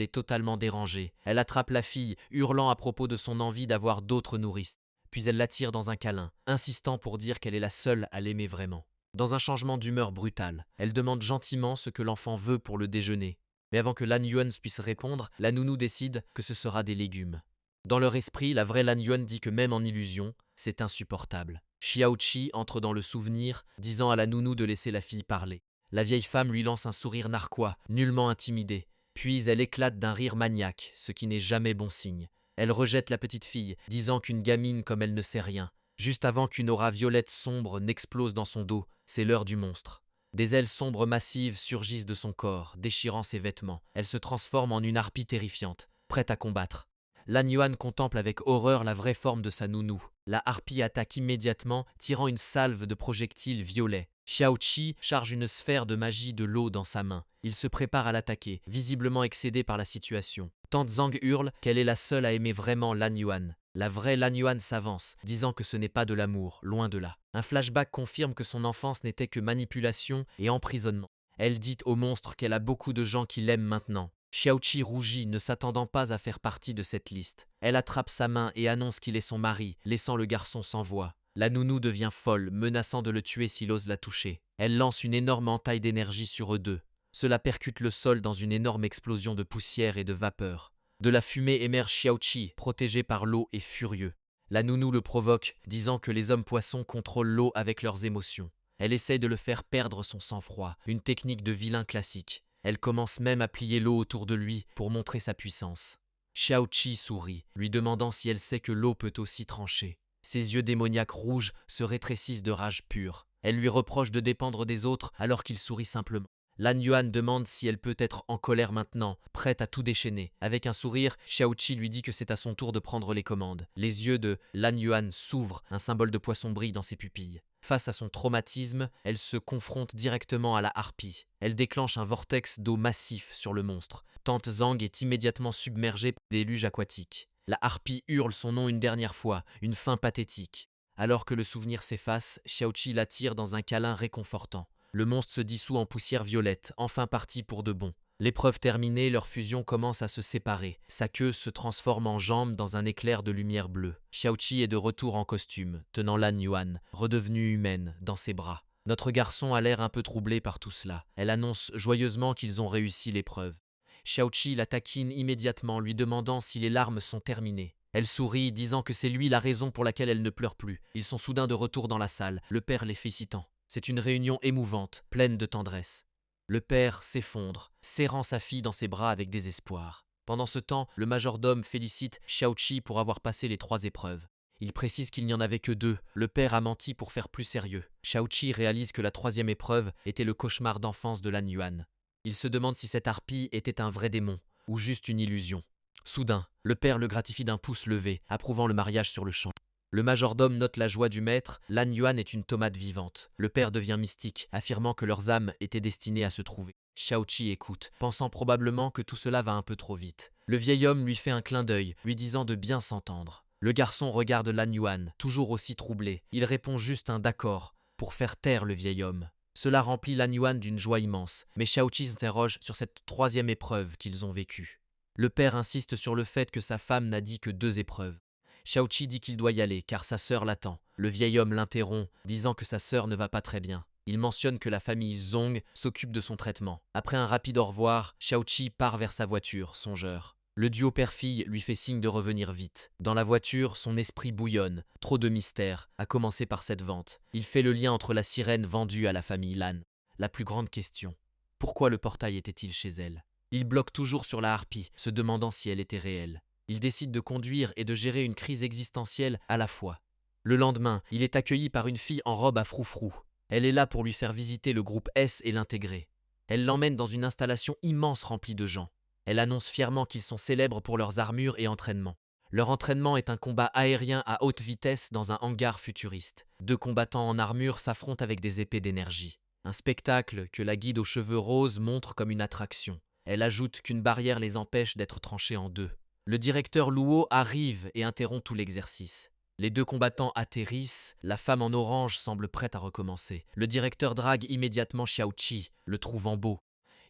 est totalement dérangée. Elle attrape la fille, hurlant à propos de son envie d'avoir d'autres nourrices. Puis elle l'attire dans un câlin, insistant pour dire qu'elle est la seule à l'aimer vraiment. Dans un changement d'humeur brutal, elle demande gentiment ce que l'enfant veut pour le déjeuner. Mais avant que Lan Yuan puisse répondre, la nounou décide que ce sera des légumes. Dans leur esprit, la vraie Lan Yuan dit que même en illusion, c'est insupportable. Xiaoqi entre dans le souvenir, disant à la nounou de laisser la fille parler. La vieille femme lui lance un sourire narquois, nullement intimidée. Puis elle éclate d'un rire maniaque, ce qui n'est jamais bon signe. Elle rejette la petite fille, disant qu'une gamine comme elle ne sait rien. Juste avant qu'une aura violette sombre n'explose dans son dos, c'est l'heure du monstre. Des ailes sombres massives surgissent de son corps, déchirant ses vêtements. Elle se transforme en une harpie terrifiante, prête à combattre. Lan Yuan contemple avec horreur la vraie forme de sa nounou. La harpie attaque immédiatement, tirant une salve de projectiles violets. Xiaoqi charge une sphère de magie de l'eau dans sa main. Il se prépare à l'attaquer, visiblement excédé par la situation. Tante Zhang hurle qu'elle est la seule à aimer vraiment Lan Yuan. La vraie Lan Yuan s'avance, disant que ce n'est pas de l'amour, loin de là. Un flashback confirme que son enfance n'était que manipulation et emprisonnement. Elle dit au monstre qu'elle a beaucoup de gens qui l'aiment maintenant. Xiaoqi rougit, ne s'attendant pas à faire partie de cette liste. Elle attrape sa main et annonce qu'il est son mari, laissant le garçon sans voix. La nounou devient folle, menaçant de le tuer s'il ose la toucher. Elle lance une énorme entaille d'énergie sur eux deux. Cela percute le sol dans une énorme explosion de poussière et de vapeur. De la fumée émerge Xiaoqi, protégé par l'eau et furieux. La nounou le provoque, disant que les hommes-poissons contrôlent l'eau avec leurs émotions. Elle essaie de le faire perdre son sang-froid, une technique de vilain classique. Elle commence même à plier l'eau autour de lui pour montrer sa puissance. Xiaoqi sourit, lui demandant si elle sait que l'eau peut aussi trancher. Ses yeux démoniaques rouges se rétrécissent de rage pure. Elle lui reproche de dépendre des autres alors qu'il sourit simplement. Lan Yuan demande si elle peut être en colère maintenant, prête à tout déchaîner. Avec un sourire, Xiaoqi lui dit que c'est à son tour de prendre les commandes. Les yeux de Lan Yuan s'ouvrent, un symbole de poisson brille dans ses pupilles. Face à son traumatisme, elle se confronte directement à la harpie. Elle déclenche un vortex d'eau massif sur le monstre. Tante Zhang est immédiatement submergée par des luges aquatiques. La harpie hurle son nom une dernière fois, une fin pathétique. Alors que le souvenir s'efface, Xiaoqi l'attire dans un câlin réconfortant. Le monstre se dissout en poussière violette, enfin parti pour de bon. L'épreuve terminée, leur fusion commence à se séparer. Sa queue se transforme en jambe dans un éclair de lumière bleue. Xiaoqi est de retour en costume, tenant Lan Yuan, redevenue humaine, dans ses bras. Notre garçon a l'air un peu troublé par tout cela. Elle annonce joyeusement qu'ils ont réussi l'épreuve. Xiaoqi la taquine immédiatement, lui demandant si les larmes sont terminées. Elle sourit, disant que c'est lui la raison pour laquelle elle ne pleure plus. Ils sont soudain de retour dans la salle, le père les félicitant. C'est une réunion émouvante, pleine de tendresse. Le père s'effondre, serrant sa fille dans ses bras avec désespoir. Pendant ce temps, le majordome félicite Xiaoqi pour avoir passé les 3 épreuves. Il précise qu'il n'y en avait que 2, le père a menti pour faire plus sérieux. Xiaoqi réalise que la 3e épreuve était le cauchemar d'enfance de Lan Yuan. Il se demande si cette harpie était un vrai démon, ou juste une illusion. Soudain, le père le gratifie d'un pouce levé, approuvant le mariage sur le champ. Le majordome note la joie du maître, Lan Yuan est une tomate vivante. Le père devient mystique, affirmant que leurs âmes étaient destinées à se trouver. Xiaoqi écoute, pensant probablement que tout cela va un peu trop vite. Le vieil homme lui fait un clin d'œil, lui disant de bien s'entendre. Le garçon regarde Lan Yuan, toujours aussi troublé. Il répond juste un d'accord, pour faire taire le vieil homme. Cela remplit Lan Yuan d'une joie immense, mais Xiaoqi s'interroge sur cette 3e épreuve qu'ils ont vécue. Le père insiste sur le fait que sa femme n'a dit que 2 épreuves. Xiaoqi dit qu'il doit y aller car sa sœur l'attend. Le vieil homme l'interrompt, disant que sa sœur ne va pas très bien. Il mentionne que la famille Zhong s'occupe de son traitement. Après un rapide au revoir, Xiaoqi part vers sa voiture, songeur. Le duo père-fille lui fait signe de revenir vite. Dans la voiture, son esprit bouillonne. Trop de mystère, à commencer par cette vente. Il fait le lien entre la sirène vendue à la famille Lan. La plus grande question. Pourquoi le portail était-il chez elle? Il bloque toujours sur la harpie, se demandant si elle était réelle. Il décide de conduire et de gérer une crise existentielle à la fois. Le lendemain, il est accueilli par une fille en robe à froufrou. Elle est là pour lui faire visiter le groupe S et l'intégrer. Elle l'emmène dans une installation immense remplie de gens. Elle annonce fièrement qu'ils sont célèbres pour leurs armures et entraînements. Leur entraînement est un combat aérien à haute vitesse dans un hangar futuriste. 2 combattants en armure s'affrontent avec des épées d'énergie. Un spectacle que la guide aux cheveux roses montre comme une attraction. Elle ajoute qu'une barrière les empêche d'être tranchés en 2. Le directeur Luo arrive et interrompt tout l'exercice. Les 2 combattants atterrissent, la femme en orange semble prête à recommencer. Le directeur drague immédiatement Xiaoqi, le trouvant beau.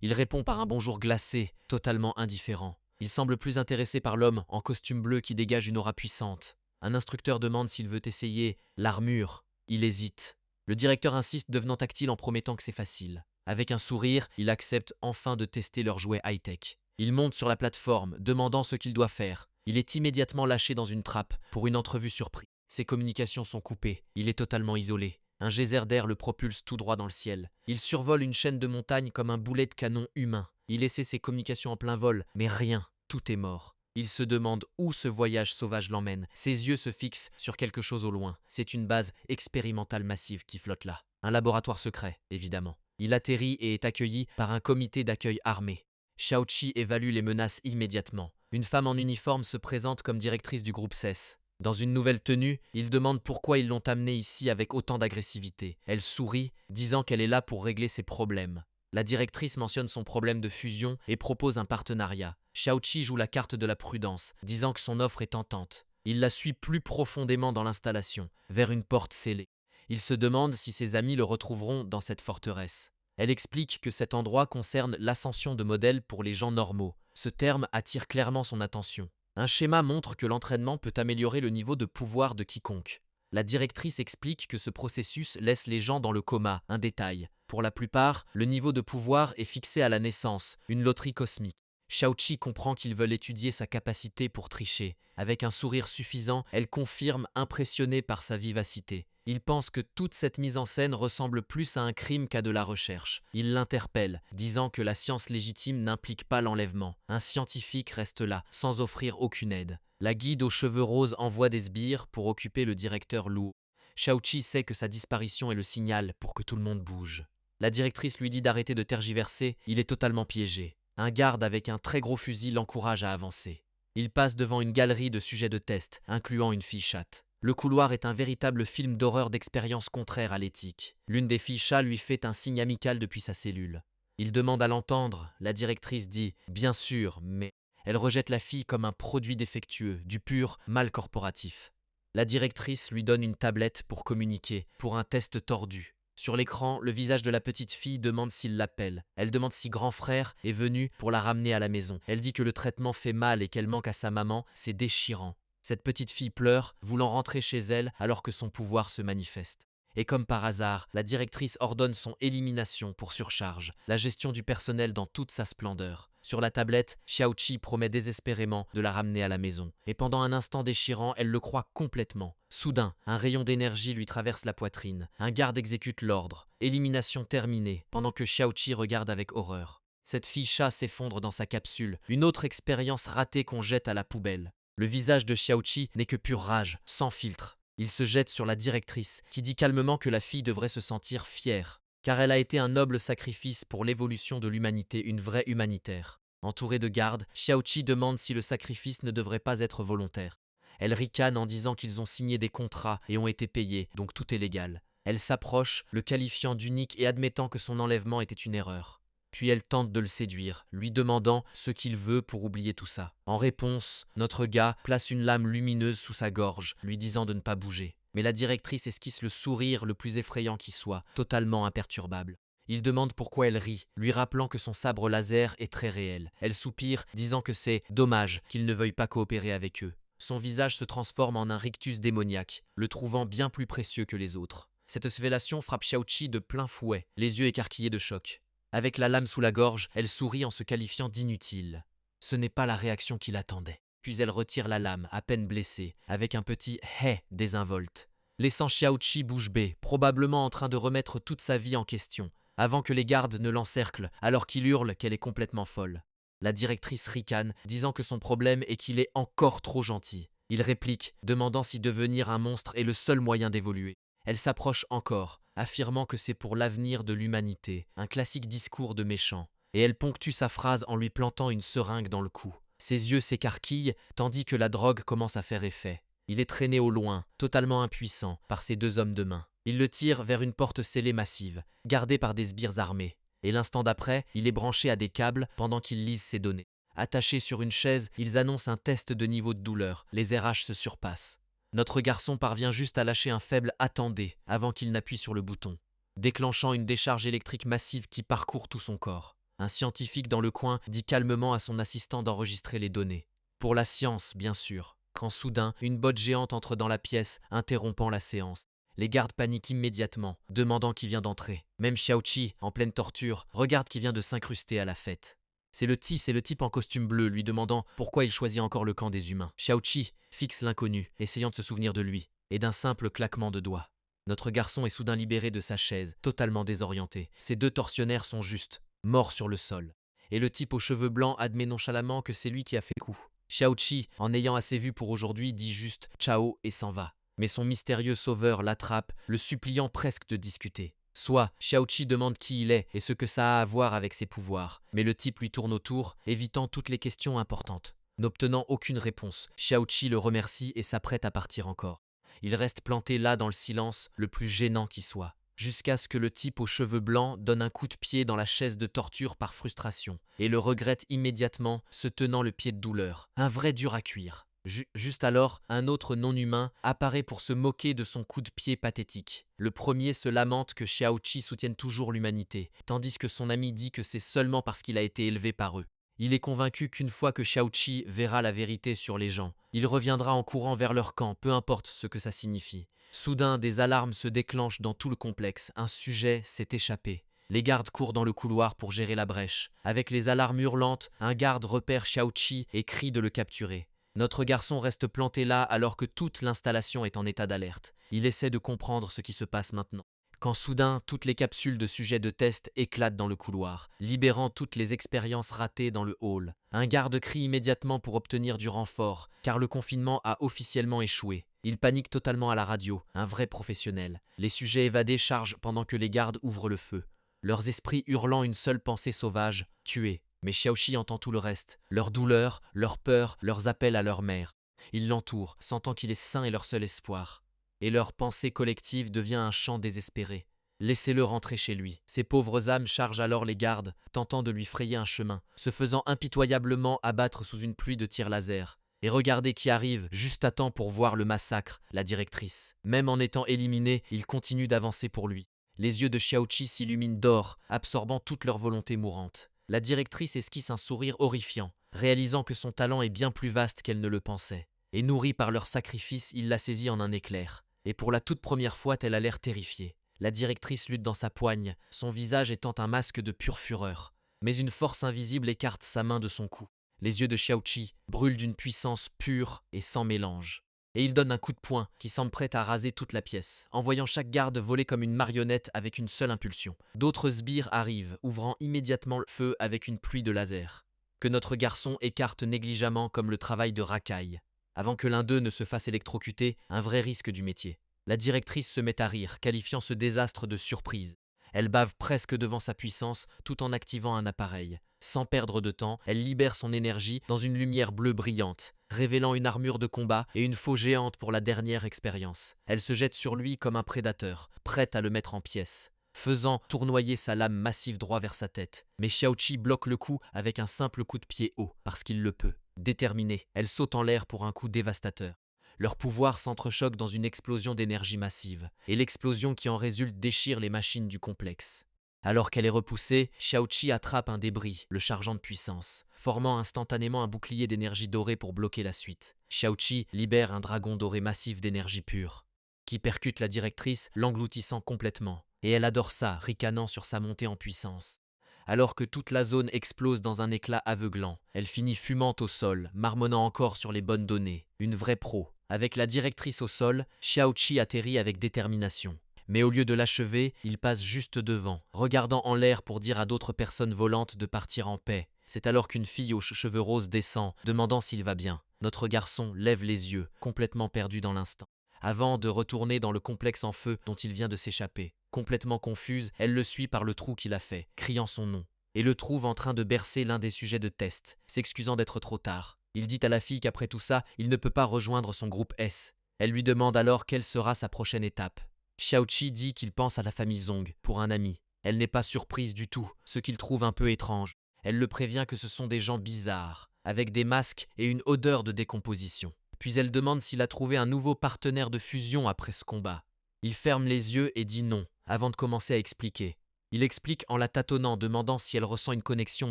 Il répond par un bonjour glacé, totalement indifférent. Il semble plus intéressé par l'homme en costume bleu qui dégage une aura puissante. Un instructeur demande s'il veut essayer l'armure. Il hésite. Le directeur insiste devenant tactile en promettant que c'est facile. Avec un sourire, il accepte enfin de tester leur jouet high-tech. Il monte sur la plateforme, demandant ce qu'il doit faire. Il est immédiatement lâché dans une trappe pour une entrevue surprise. Ses communications sont coupées. Il est totalement isolé. Un geyser d'air le propulse tout droit dans le ciel. Il survole une chaîne de montagnes comme un boulet de canon humain. Il essaie ses communications en plein vol, mais rien. Tout est mort. Il se demande où ce voyage sauvage l'emmène. Ses yeux se fixent sur quelque chose au loin. C'est une base expérimentale massive qui flotte là. Un laboratoire secret, évidemment. Il atterrit et est accueilli par un comité d'accueil armé. Xiaoqi évalue les menaces immédiatement. Une femme en uniforme se présente comme directrice du groupe CES. Dans une nouvelle tenue, il demande pourquoi ils l'ont amenée ici avec autant d'agressivité. Elle sourit, disant qu'elle est là pour régler ses problèmes. La directrice mentionne son problème de fusion et propose un partenariat. Xiaoqi joue la carte de la prudence, disant que son offre est tentante. Il la suit plus profondément dans l'installation, vers une porte scellée. Il se demande si ses amis le retrouveront dans cette forteresse. Elle explique que cet endroit concerne l'ascension de modèles pour les gens normaux. Ce terme attire clairement son attention. Un schéma montre que l'entraînement peut améliorer le niveau de pouvoir de quiconque. La directrice explique que ce processus laisse les gens dans le coma, un détail. Pour la plupart, le niveau de pouvoir est fixé à la naissance, une loterie cosmique. Xiaoqi comprend qu'ils veulent étudier sa capacité pour tricher. Avec un sourire suffisant, elle confirme, impressionnée par sa vivacité. Il pense que toute cette mise en scène ressemble plus à un crime qu'à de la recherche. Il l'interpelle, disant que la science légitime n'implique pas l'enlèvement. Un scientifique reste là, sans offrir aucune aide. La guide aux cheveux roses envoie des sbires pour occuper le directeur Luo. Xiaoqi sait que sa disparition est le signal pour que tout le monde bouge. La directrice lui dit d'arrêter de tergiverser, il est totalement piégé. Un garde avec un très gros fusil l'encourage à avancer. Il passe devant une galerie de sujets de test, incluant une fille chatte. Le couloir est un véritable film d'horreur d'expériences contraires à l'éthique. L'une des filles chats lui fait un signe amical depuis sa cellule. Il demande à l'entendre, la directrice dit « bien sûr, mais… » Elle rejette la fille comme un produit défectueux, du pur mal corporatif. La directrice lui donne une tablette pour communiquer, pour un test tordu. Sur l'écran, le visage de la petite fille demande s'il l'appelle. Elle demande si grand frère est venu pour la ramener à la maison. Elle dit que le traitement fait mal et qu'elle manque à sa maman, c'est déchirant. Cette petite fille pleure, voulant rentrer chez elle alors que son pouvoir se manifeste. Et comme par hasard, la directrice ordonne son élimination pour surcharge, la gestion du personnel dans toute sa splendeur. Sur la tablette, Xiaoqi promet désespérément de la ramener à la maison. Et pendant un instant déchirant, elle le croit complètement. Soudain, un rayon d'énergie lui traverse la poitrine. Un garde exécute l'ordre. Élimination terminée, pendant que Xiaoqi regarde avec horreur. Cette fille chat s'effondre dans sa capsule, une autre expérience ratée qu'on jette à la poubelle. Le visage de Xiaoqi n'est que pure rage, sans filtre. Il se jette sur la directrice, qui dit calmement que la fille devrait se sentir fière, car elle a été un noble sacrifice pour l'évolution de l'humanité, une vraie humanitaire. Entourée de gardes, Xiaoqi demande si le sacrifice ne devrait pas être volontaire. Elle ricane en disant qu'ils ont signé des contrats et ont été payés, donc tout est légal. Elle s'approche, le qualifiant d'unique et admettant que son enlèvement était une erreur. Puis elle tente de le séduire, lui demandant ce qu'il veut pour oublier tout ça. En réponse, notre gars place une lame lumineuse sous sa gorge, lui disant de ne pas bouger. Mais la directrice esquisse le sourire le plus effrayant qui soit, totalement imperturbable. Il demande pourquoi elle rit, lui rappelant que son sabre laser est très réel. Elle soupire, disant que c'est dommage qu'il ne veuille pas coopérer avec eux. Son visage se transforme en un rictus démoniaque, le trouvant bien plus précieux que les autres. Cette sfellation frappe Xiaoqi de plein fouet, les yeux écarquillés de choc. Avec la lame sous la gorge, elle sourit en se qualifiant d'inutile. Ce n'est pas la réaction qu'il attendait. Puis elle retire la lame, à peine blessée, avec un petit « hé » désinvolte, laissant Xiaoqi bouche bée, probablement en train de remettre toute sa vie en question, avant que les gardes ne l'encerclent, alors qu'il hurle qu'elle est complètement folle. La directrice ricane, disant que son problème est qu'il est encore trop gentil. Il réplique, demandant si devenir un monstre est le seul moyen d'évoluer. Elle s'approche encore, affirmant que c'est pour l'avenir de l'humanité, un classique discours de méchant. Et elle ponctue sa phrase en lui plantant une seringue dans le cou. Ses yeux s'écarquillent, tandis que la drogue commence à faire effet. Il est traîné au loin, totalement impuissant, par ces deux hommes de main. Il le tire vers une porte scellée massive, gardée par des sbires armés. Et l'instant d'après, il est branché à des câbles pendant qu'il lise ses données. Attachés sur une chaise, ils annoncent un test de niveau de douleur. Les RH se surpassent. Notre garçon parvient juste à lâcher un faible « attendez » avant qu'il n'appuie sur le bouton, déclenchant une décharge électrique massive qui parcourt tout son corps. Un scientifique dans le coin dit calmement à son assistant d'enregistrer les données. Pour la science, bien sûr. Quand soudain, une botte géante entre dans la pièce, interrompant la séance. Les gardes paniquent immédiatement, demandant qui vient d'entrer. Même Xiaoqi, en pleine torture, regarde qui vient de s'incruster à la fête. C'est le type en costume bleu, lui demandant pourquoi il choisit encore le camp des humains. Xiaoqi fixe l'inconnu, essayant de se souvenir de lui, et d'un simple claquement de doigts. Notre garçon est soudain libéré de sa chaise, totalement désorienté. Ses deux tortionnaires sont juste, morts sur le sol. Et le type aux cheveux blancs admet nonchalamment que c'est lui qui a fait le coup. Xiaoqi, en ayant assez vu pour aujourd'hui, dit juste « ciao » et s'en va. Mais son mystérieux sauveur l'attrape, le suppliant presque de discuter. Soit, Xiaoqi demande qui il est et ce que ça a à voir avec ses pouvoirs, mais le type lui tourne autour, évitant toutes les questions importantes. N'obtenant aucune réponse, Xiaoqi le remercie et s'apprête à partir encore. Il reste planté là dans le silence, le plus gênant qui soit, jusqu'à ce que le type aux cheveux blancs donne un coup de pied dans la chaise de torture par frustration, et le regrette immédiatement, se tenant le pied de douleur. Un vrai dur à cuire. Juste alors, un autre non-humain apparaît pour se moquer de son coup de pied pathétique. Le premier se lamente que Xiaoqi soutienne toujours l'humanité, tandis que son ami dit que c'est seulement parce qu'il a été élevé par eux. Il est convaincu qu'une fois que Xiaoqi verra la vérité sur les gens, il reviendra en courant vers leur camp, peu importe ce que ça signifie. Soudain, des alarmes se déclenchent dans tout le complexe. Un sujet s'est échappé. Les gardes courent dans le couloir pour gérer la brèche. Avec les alarmes hurlantes, un garde repère Xiaoqi et crie de le capturer. Notre garçon reste planté là alors que toute l'installation est en état d'alerte. Il essaie de comprendre ce qui se passe maintenant. Quand soudain, toutes les capsules de sujets de test éclatent dans le couloir, libérant toutes les expériences ratées dans le hall. Un garde crie immédiatement pour obtenir du renfort, car le confinement a officiellement échoué. Il panique totalement à la radio, un vrai professionnel. Les sujets évadés chargent pendant que les gardes ouvrent le feu. Leurs esprits hurlant une seule pensée sauvage, tuer. Mais Xiaoqi entend tout le reste, leur douleur, leur peur, leurs appels à leur mère. Ils l'entourent, sentant qu'il est sain et leur seul espoir. Et leur pensée collective devient un chant désespéré. Laissez-le rentrer chez lui. Ces pauvres âmes chargent alors les gardes, tentant de lui frayer un chemin, se faisant impitoyablement abattre sous une pluie de tirs laser. Et regardez qui arrive, juste à temps pour voir le massacre, la directrice. Même en étant éliminée, il continue d'avancer pour lui. Les yeux de Xiaoqi s'illuminent d'or, absorbant toute leur volonté mourante. La directrice esquisse un sourire horrifiant, réalisant que son talent est bien plus vaste qu'elle ne le pensait. Et nourrie par leur sacrifice, il la saisit en un éclair. Et pour la toute première fois, elle a l'air terrifiée. La directrice lutte dans sa poigne, son visage étant un masque de pure fureur. Mais une force invisible écarte sa main de son cou. Les yeux de Xiaoqi brûlent d'une puissance pure et sans mélange. Et il donne un coup de poing qui semble prêt à raser toute la pièce, envoyant chaque garde voler comme une marionnette avec une seule impulsion. D'autres sbires arrivent, ouvrant immédiatement le feu avec une pluie de lasers, que notre garçon écarte négligemment comme le travail de racaille. Avant que l'un d'eux ne se fasse électrocuter, un vrai risque du métier. La directrice se met à rire, qualifiant ce désastre de surprise. Elle bave presque devant sa puissance tout en activant un appareil. Sans perdre de temps, elle libère son énergie dans une lumière bleue brillante, révélant une armure de combat et une faux géante pour la dernière expérience. Elle se jette sur lui comme un prédateur, prête à le mettre en pièces, faisant tournoyer sa lame massive droit vers sa tête. Mais Xiaoqi bloque le coup avec un simple coup de pied haut, parce qu'il le peut. Déterminée, elle saute en l'air pour un coup dévastateur. Leurs pouvoirs s'entrechoquent dans une explosion d'énergie massive, et l'explosion qui en résulte déchire les machines du complexe. Alors qu'elle est repoussée, Xiaoqi attrape un débris, le chargeant de puissance, formant instantanément un bouclier d'énergie dorée pour bloquer la suite. Xiaoqi libère un dragon doré massif d'énergie pure, qui percute la directrice, l'engloutissant complètement. Et elle adore ça, ricanant sur sa montée en puissance. Alors que toute la zone explose dans un éclat aveuglant, elle finit fumante au sol, marmonnant encore sur les bonnes données. Une vraie pro. Avec la directrice au sol, Xiaoqi atterrit avec détermination. Mais au lieu de l'achever, il passe juste devant, regardant en l'air pour dire à d'autres personnes volantes de partir en paix. C'est alors qu'une fille aux cheveux roses descend, demandant s'il va bien. Notre garçon lève les yeux, complètement perdu dans l'instant, avant de retourner dans le complexe en feu dont il vient de s'échapper. Complètement confuse, elle le suit par le trou qu'il a fait, criant son nom, et le trouve en train de bercer l'un des sujets de test, s'excusant d'être trop tard. Il dit à la fille qu'après tout ça, il ne peut pas rejoindre son groupe S. Elle lui demande alors quelle sera sa prochaine étape. Xiaoqi dit qu'il pense à la famille Zong, pour un ami. Elle n'est pas surprise du tout, ce qu'il trouve un peu étrange. Elle le prévient que ce sont des gens bizarres, avec des masques et une odeur de décomposition. Puis elle demande s'il a trouvé un nouveau partenaire de fusion après ce combat. Il ferme les yeux et dit non, avant de commencer à expliquer. Il explique en la tâtonnant, demandant si elle ressent une connexion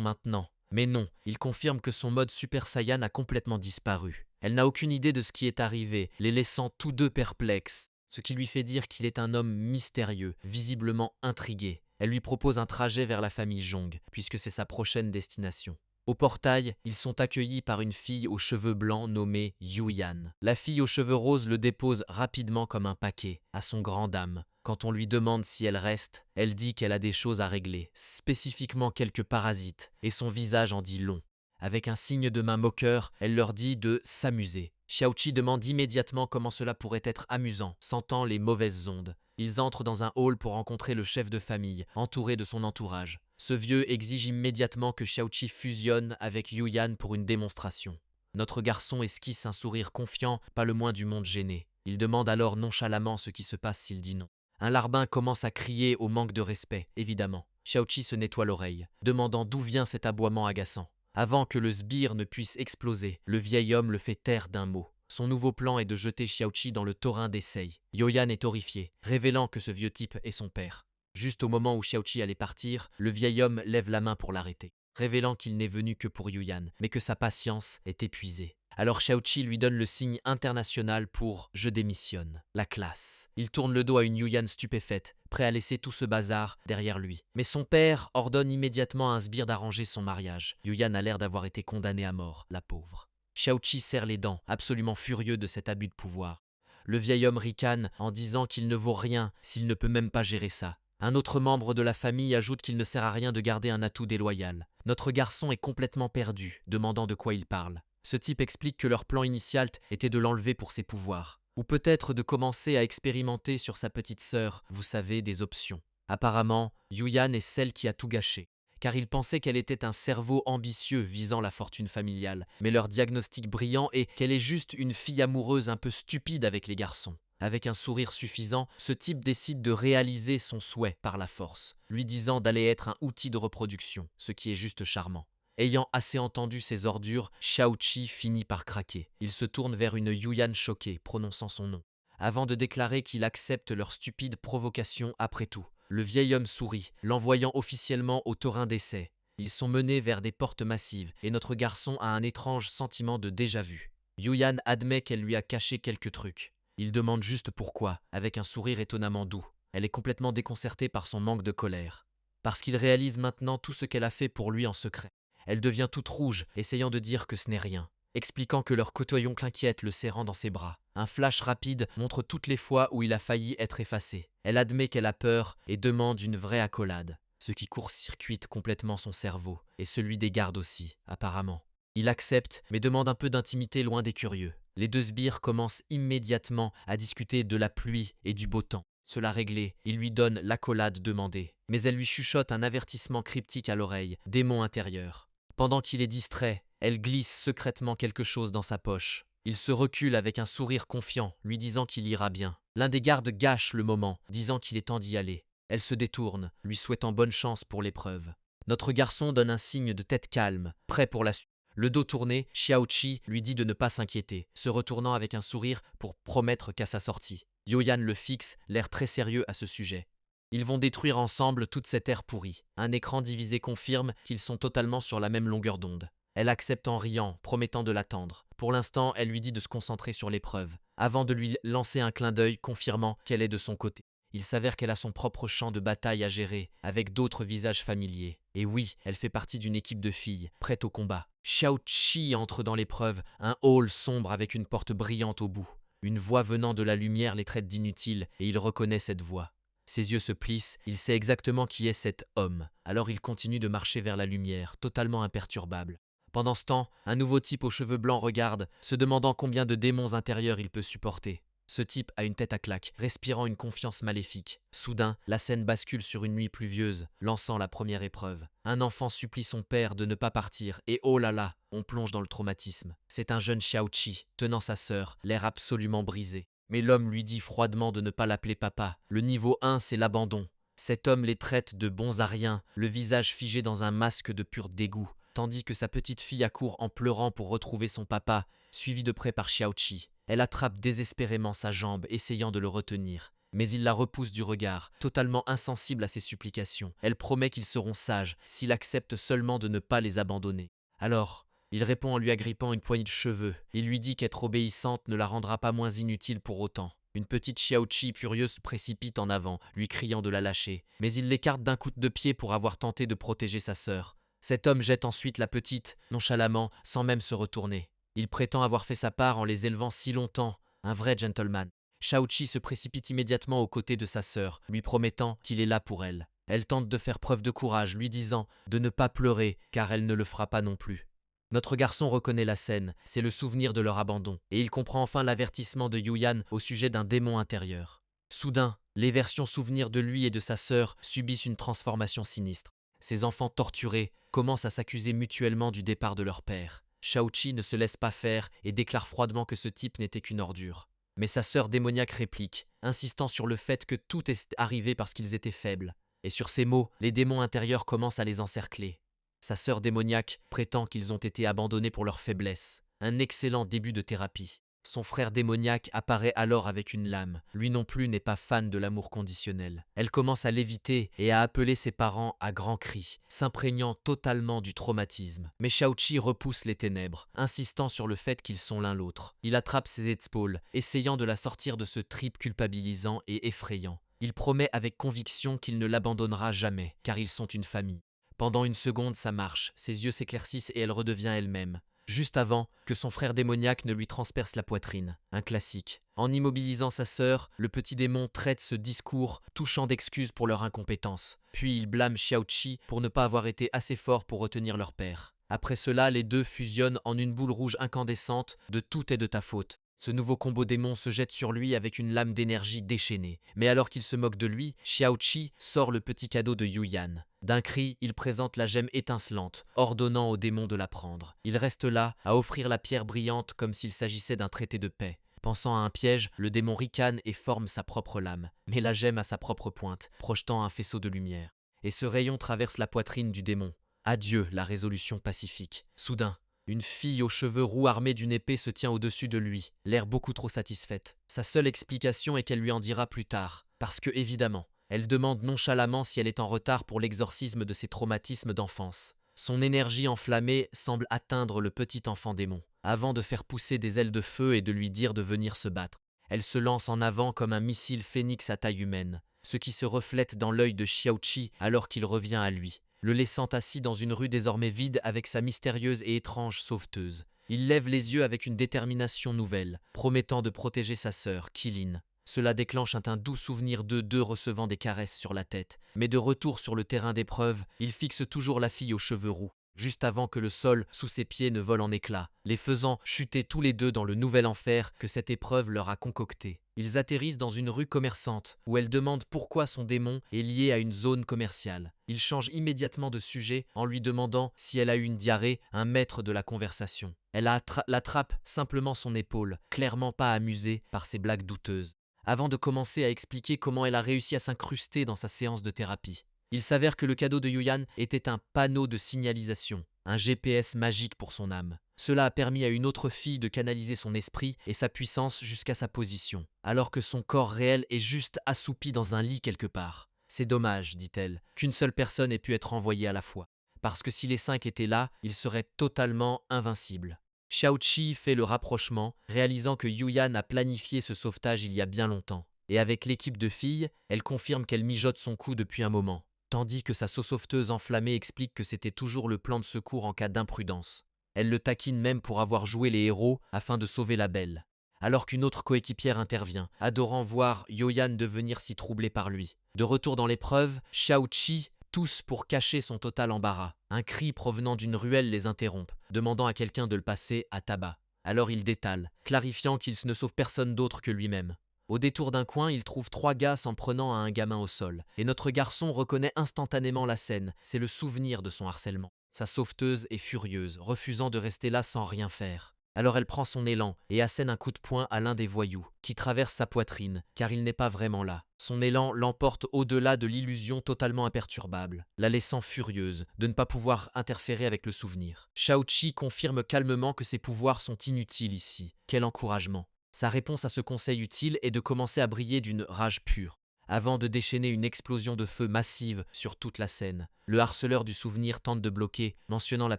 maintenant. Mais non, il confirme que son mode Super Saiyan a complètement disparu. Elle n'a aucune idée de ce qui est arrivé, les laissant tous deux perplexes, ce qui lui fait dire qu'il est un homme mystérieux, visiblement intrigué. Elle lui propose un trajet vers la famille Zhong, puisque c'est sa prochaine destination. Au portail, ils sont accueillis par une fille aux cheveux blancs nommée Yuyan. La fille aux cheveux roses le dépose rapidement comme un paquet, à son grand dam. Quand on lui demande si elle reste, elle dit qu'elle a des choses à régler, spécifiquement quelques parasites, et son visage en dit long. Avec un signe de main moqueur, elle leur dit de s'amuser. Xiaoqi demande immédiatement comment cela pourrait être amusant, sentant les mauvaises ondes. Ils entrent dans un hall pour rencontrer le chef de famille, entouré de son entourage. Ce vieux exige immédiatement que Xiaoqi fusionne avec Yuyan pour une démonstration. Notre garçon esquisse un sourire confiant, pas le moins du monde gêné. Il demande alors nonchalamment ce qui se passe s'il dit non. Un larbin commence à crier au manque de respect, évidemment. Xiaoqi se nettoie l'oreille, demandant d'où vient cet aboiement agaçant. Avant que le sbire ne puisse exploser, le vieil homme le fait taire d'un mot. Son nouveau plan est de jeter Xiaoqi dans le torrent d'essai. Yoyan est horrifié, révélant que ce vieux type est son père. Juste au moment où Xiaoqi allait partir, le vieil homme lève la main pour l'arrêter, révélant qu'il n'est venu que pour Yuyan, mais que sa patience est épuisée. Alors Xiaoqi lui donne le signe international pour « je démissionne ». La classe. Il tourne le dos à une Yuyan stupéfaite, prêt à laisser tout ce bazar derrière lui. Mais son père ordonne immédiatement à un sbire d'arranger son mariage. Yuyan a l'air d'avoir été condamné à mort, la pauvre. Xiaoqi serre les dents, absolument furieux de cet abus de pouvoir. Le vieil homme ricane en disant qu'il ne vaut rien s'il ne peut même pas gérer ça. Un autre membre de la famille ajoute qu'il ne sert à rien de garder un atout déloyal. Notre garçon est complètement perdu, demandant de quoi il parle. Ce type explique que leur plan initial était de l'enlever pour ses pouvoirs. Ou peut-être de commencer à expérimenter sur sa petite sœur, vous savez, des options. Apparemment, Yuyan est celle qui a tout gâché, car il pensait qu'elle était un cerveau ambitieux visant la fortune familiale. Mais leur diagnostic brillant est qu'elle est juste une fille amoureuse un peu stupide avec les garçons. Avec un sourire suffisant, ce type décide de réaliser son souhait par la force, lui disant d'aller être un outil de reproduction, ce qui est juste charmant. Ayant assez entendu ces ordures, Xiaoqi finit par craquer. Il se tourne vers une Yuyan choquée, prononçant son nom, avant de déclarer qu'il accepte leur stupide provocation après tout. Le vieil homme sourit, l'envoyant officiellement au terrain d'essai. Ils sont menés vers des portes massives, et notre garçon a un étrange sentiment de déjà-vu. Yuyan admet qu'elle lui a caché quelques trucs. Il demande juste pourquoi, avec un sourire étonnamment doux. Elle est complètement déconcertée par son manque de colère. Parce qu'il réalise maintenant tout ce qu'elle a fait pour lui en secret. Elle devient toute rouge, essayant de dire que ce n'est rien, expliquant que leur cotoyoncle inquiète le serrant dans ses bras. Un flash rapide montre toutes les fois où il a failli être effacé. Elle admet qu'elle a peur et demande une vraie accolade, ce qui court-circuite complètement son cerveau, et celui des gardes aussi, apparemment. Il accepte, mais demande un peu d'intimité loin des curieux. Les deux sbires commencent immédiatement à discuter de la pluie et du beau temps. Cela réglé, il lui donne l'accolade demandée. Mais elle lui chuchote un avertissement cryptique à l'oreille, démon intérieur. Pendant qu'il est distrait, elle glisse secrètement quelque chose dans sa poche. Il se recule avec un sourire confiant, lui disant qu'il ira bien. L'un des gardes gâche le moment, disant qu'il est temps d'y aller. Elle se détourne, lui souhaitant bonne chance pour l'épreuve. Notre garçon donne un signe de tête calme, prêt pour la suite. Le dos tourné, Xiaoqi lui dit de ne pas s'inquiéter, se retournant avec un sourire pour promettre qu'à sa sortie. Yuyan le fixe, l'air très sérieux à ce sujet. Ils vont détruire ensemble toute cette terre pourrie. Un écran divisé confirme qu'ils sont totalement sur la même longueur d'onde. Elle accepte en riant, promettant de l'attendre. Pour l'instant, elle lui dit de se concentrer sur l'épreuve, avant de lui lancer un clin d'œil confirmant qu'elle est de son côté. Il s'avère qu'elle a son propre champ de bataille à gérer, avec d'autres visages familiers. Et oui, elle fait partie d'une équipe de filles, prêtes au combat. Xiaoqi entre dans l'épreuve, un hall sombre avec une porte brillante au bout. Une voix venant de la lumière les traite d'inutiles, et il reconnaît cette voix. Ses yeux se plissent, il sait exactement qui est cet homme. Alors il continue de marcher vers la lumière, totalement imperturbable. Pendant ce temps, un nouveau type aux cheveux blancs regarde, se demandant combien de démons intérieurs il peut supporter. Ce type a une tête à claque, respirant une confiance maléfique. Soudain, la scène bascule sur une nuit pluvieuse, lançant la première épreuve. Un enfant supplie son père de ne pas partir, et oh là là, on plonge dans le traumatisme. C'est un jeune Xiaoqi, tenant sa sœur, l'air absolument brisé. Mais l'homme lui dit froidement de ne pas l'appeler papa. Le niveau 1, c'est l'abandon. Cet homme les traite de bons à rien, le visage figé dans un masque de pur dégoût, tandis que sa petite fille accourt en pleurant pour retrouver son papa, suivi de près par Xiaoqi. Elle attrape désespérément sa jambe, essayant de le retenir. Mais il la repousse du regard, totalement insensible à ses supplications. Elle promet qu'ils seront sages, s'il accepte seulement de ne pas les abandonner. Alors, il répond en lui agrippant une poignée de cheveux. Il lui dit qu'être obéissante ne la rendra pas moins inutile pour autant. Une petite Xiaoqi furieuse se précipite en avant, lui criant de la lâcher. Mais il l'écarte d'un coup de pied pour avoir tenté de protéger sa sœur. Cet homme jette ensuite la petite, nonchalamment, sans même se retourner. Il prétend avoir fait sa part en les élevant si longtemps, un vrai gentleman. Xiaoqi se précipite immédiatement aux côtés de sa sœur, lui promettant qu'il est là pour elle. Elle tente de faire preuve de courage, lui disant de ne pas pleurer, car elle ne le fera pas non plus. Notre garçon reconnaît la scène, c'est le souvenir de leur abandon, et il comprend enfin l'avertissement de Yuyan au sujet d'un démon intérieur. Soudain, les versions souvenirs de lui et de sa sœur subissent une transformation sinistre. Ces enfants torturés commencent à s'accuser mutuellement du départ de leur père. Xiaoqi ne se laisse pas faire et déclare froidement que ce type n'était qu'une ordure. Mais sa sœur démoniaque réplique, insistant sur le fait que tout est arrivé parce qu'ils étaient faibles. Et sur ces mots, les démons intérieurs commencent à les encercler. Sa sœur démoniaque prétend qu'ils ont été abandonnés pour leur faiblesse. Un excellent début de thérapie. Son frère démoniaque apparaît alors avec une lame. Lui non plus n'est pas fan de l'amour conditionnel. Elle commence à l'éviter et à appeler ses parents à grands cris, s'imprégnant totalement du traumatisme. Mais Xiaoqi repousse les ténèbres, insistant sur le fait qu'ils sont l'un l'autre. Il attrape ses épaules, essayant de la sortir de ce trip culpabilisant et effrayant. Il promet avec conviction qu'il ne l'abandonnera jamais, car ils sont une famille. Pendant une seconde, ça marche, ses yeux s'éclaircissent et elle redevient elle-même. Juste avant que son frère démoniaque ne lui transperce la poitrine. Un classique. En immobilisant sa sœur, le petit démon traite ce discours touchant d'excuses pour leur incompétence. Puis il blâme Xiaoqi pour ne pas avoir été assez fort pour retenir leur père. Après cela, les deux fusionnent en une boule rouge incandescente de « tout est de ta faute ». Ce nouveau combo démon se jette sur lui avec une lame d'énergie déchaînée. Mais alors qu'il se moque de lui, Xiaoqi sort le petit cadeau de Yuyan. D'un cri, il présente la gemme étincelante, ordonnant au démon de la prendre. Il reste là, à offrir la pierre brillante comme s'il s'agissait d'un traité de paix. Pensant à un piège, le démon ricane et forme sa propre lame. Mais la gemme a sa propre pointe, projetant un faisceau de lumière. Et ce rayon traverse la poitrine du démon. Adieu la résolution pacifique. Soudain, une fille aux cheveux roux armée d'une épée se tient au-dessus de lui, l'air beaucoup trop satisfaite. Sa seule explication est qu'elle lui en dira plus tard, parce que, évidemment, elle demande nonchalamment si elle est en retard pour l'exorcisme de ses traumatismes d'enfance. Son énergie enflammée semble atteindre le petit enfant démon, avant de faire pousser des ailes de feu et de lui dire de venir se battre. Elle se lance en avant comme un missile phénix à taille humaine, ce qui se reflète dans l'œil de Xiaoqi alors qu'il revient à lui, le laissant assis dans une rue désormais vide avec sa mystérieuse et étrange sauveteuse. Il lève les yeux avec une détermination nouvelle, promettant de protéger sa sœur, Kilin. Cela déclenche un doux souvenir d'eux deux recevant des caresses sur la tête. Mais de retour sur le terrain d'épreuve, il fixe toujours la fille aux cheveux roux, juste avant que le sol sous ses pieds ne vole en éclats, les faisant chuter tous les deux dans le nouvel enfer que cette épreuve leur a concocté. Ils atterrissent dans une rue commerçante, où elle demande pourquoi son démon est lié à une zone commerciale. Il change immédiatement de sujet en lui demandant si elle a eu une diarrhée, un maître de la conversation. Elle l'attrape simplement son épaule, clairement pas amusée par ses blagues douteuses, avant de commencer à expliquer comment elle a réussi à s'incruster dans sa séance de thérapie. Il s'avère que le cadeau de Yuyan était un panneau de signalisation, un GPS magique pour son âme. Cela a permis à une autre fille de canaliser son esprit et sa puissance jusqu'à sa position, alors que son corps réel est juste assoupi dans un lit quelque part. C'est dommage, dit-elle, qu'une seule personne ait pu être envoyée à la fois, parce que si les 5 étaient là, ils seraient totalement invincibles. Xiaoqi fait le rapprochement, réalisant que Yuyan a planifié ce sauvetage il y a bien longtemps. Et avec l'équipe de filles, elle confirme qu'elle mijote son coup depuis un moment, tandis que sa sauveteuse enflammée explique que c'était toujours le plan de secours en cas d'imprudence. Elle le taquine même pour avoir joué les héros afin de sauver la belle. Alors qu'une autre coéquipière intervient, adorant voir Yuyan devenir si troublé par lui. De retour dans l'épreuve, Xiaoqi tousse pour cacher son total embarras. Un cri provenant d'une ruelle les interrompt, demandant à quelqu'un de le passer à tabac. Alors il détale, clarifiant qu'il ne sauve personne d'autre que lui-même. Au détour d'un coin, il trouve 3 gars s'en prenant à un gamin au sol. Et notre garçon reconnaît instantanément la scène, c'est le souvenir de son harcèlement. Sa sauveteuse est furieuse, refusant de rester là sans rien faire. Alors elle prend son élan et assène un coup de poing à l'un des voyous, qui traverse sa poitrine, car il n'est pas vraiment là. Son élan l'emporte au-delà de l'illusion totalement imperturbable, la laissant furieuse de ne pas pouvoir interférer avec le souvenir. Xiaoqi confirme calmement que ses pouvoirs sont inutiles ici. Quel encouragement! Sa réponse à ce conseil utile est de commencer à briller d'une rage pure, avant de déchaîner une explosion de feu massive sur toute la scène. Le harceleur du souvenir tente de bloquer, mentionnant la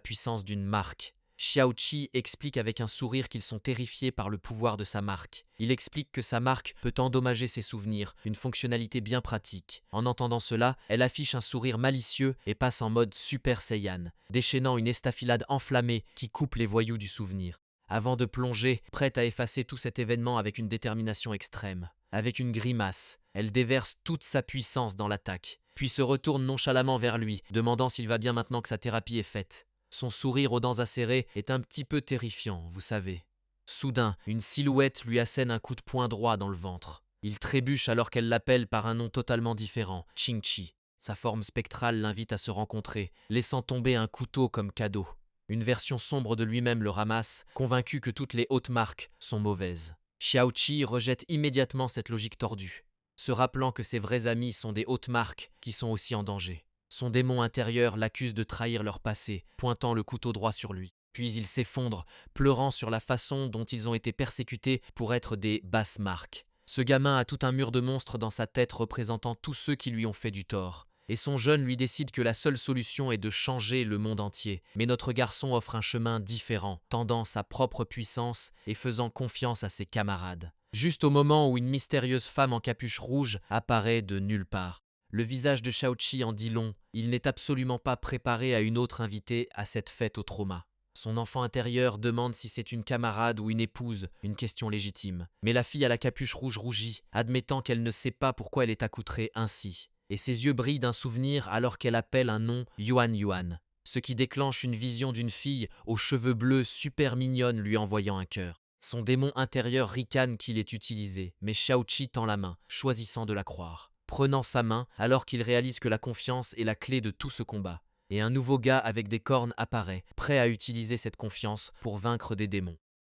puissance d'une marque. Xiaoqi explique avec un sourire qu'ils sont terrifiés par le pouvoir de sa marque. Il explique que sa marque peut endommager ses souvenirs, une fonctionnalité bien pratique. En entendant cela, elle affiche un sourire malicieux et passe en mode Super Saiyan, déchaînant une estafilade enflammée qui coupe les voyous du souvenir. Avant de plonger, prête à effacer tout cet événement avec une détermination extrême. Avec une grimace, elle déverse toute sa puissance dans l'attaque, puis se retourne nonchalamment vers lui, demandant s'il va bien maintenant que sa thérapie est faite. Son sourire aux dents acérées est un petit peu terrifiant, vous savez. Soudain, une silhouette lui assène un coup de poing droit dans le ventre. Il trébuche alors qu'elle l'appelle par un nom totalement différent, Qingqi. Sa forme spectrale l'invite à se rencontrer, laissant tomber un couteau comme cadeau. Une version sombre de lui-même le ramasse, convaincu que toutes les hautes marques sont mauvaises. Xiaoqi rejette immédiatement cette logique tordue, se rappelant que ses vrais amis sont des hautes marques qui sont aussi en danger. Son démon intérieur l'accuse de trahir leur passé, pointant le couteau droit sur lui. Puis ils s'effondrent, pleurant sur la façon dont ils ont été persécutés pour être des basses marques. Ce gamin a tout un mur de monstres dans sa tête représentant tous ceux qui lui ont fait du tort. Et son jeune lui décide que la seule solution est de changer le monde entier. Mais notre garçon offre un chemin différent, tendant sa propre puissance et faisant confiance à ses camarades. Juste au moment où une mystérieuse femme en capuche rouge apparaît de nulle part. Le visage de Shaoqi en dit long, il n'est absolument pas préparé à une autre invitée à cette fête au trauma. Son enfant intérieur demande si c'est une camarade ou une épouse, une question légitime. Mais la fille à la capuche rouge rougit, admettant qu'elle ne sait pas pourquoi elle est accoutrée ainsi. Et ses yeux brillent d'un souvenir alors qu'elle appelle un nom Yuan Yuan, ce qui déclenche une vision d'une fille aux cheveux bleus super mignonne lui envoyant un cœur. Son démon intérieur ricane qu'il est utilisé, mais Shaoqi tend la main, choisissant de la croire. Prenant sa main alors qu'il réalise que la confiance est la clé de tout ce combat. Et un nouveau gars avec des cornes apparaît, prêt à utiliser cette confiance pour vaincre des démons.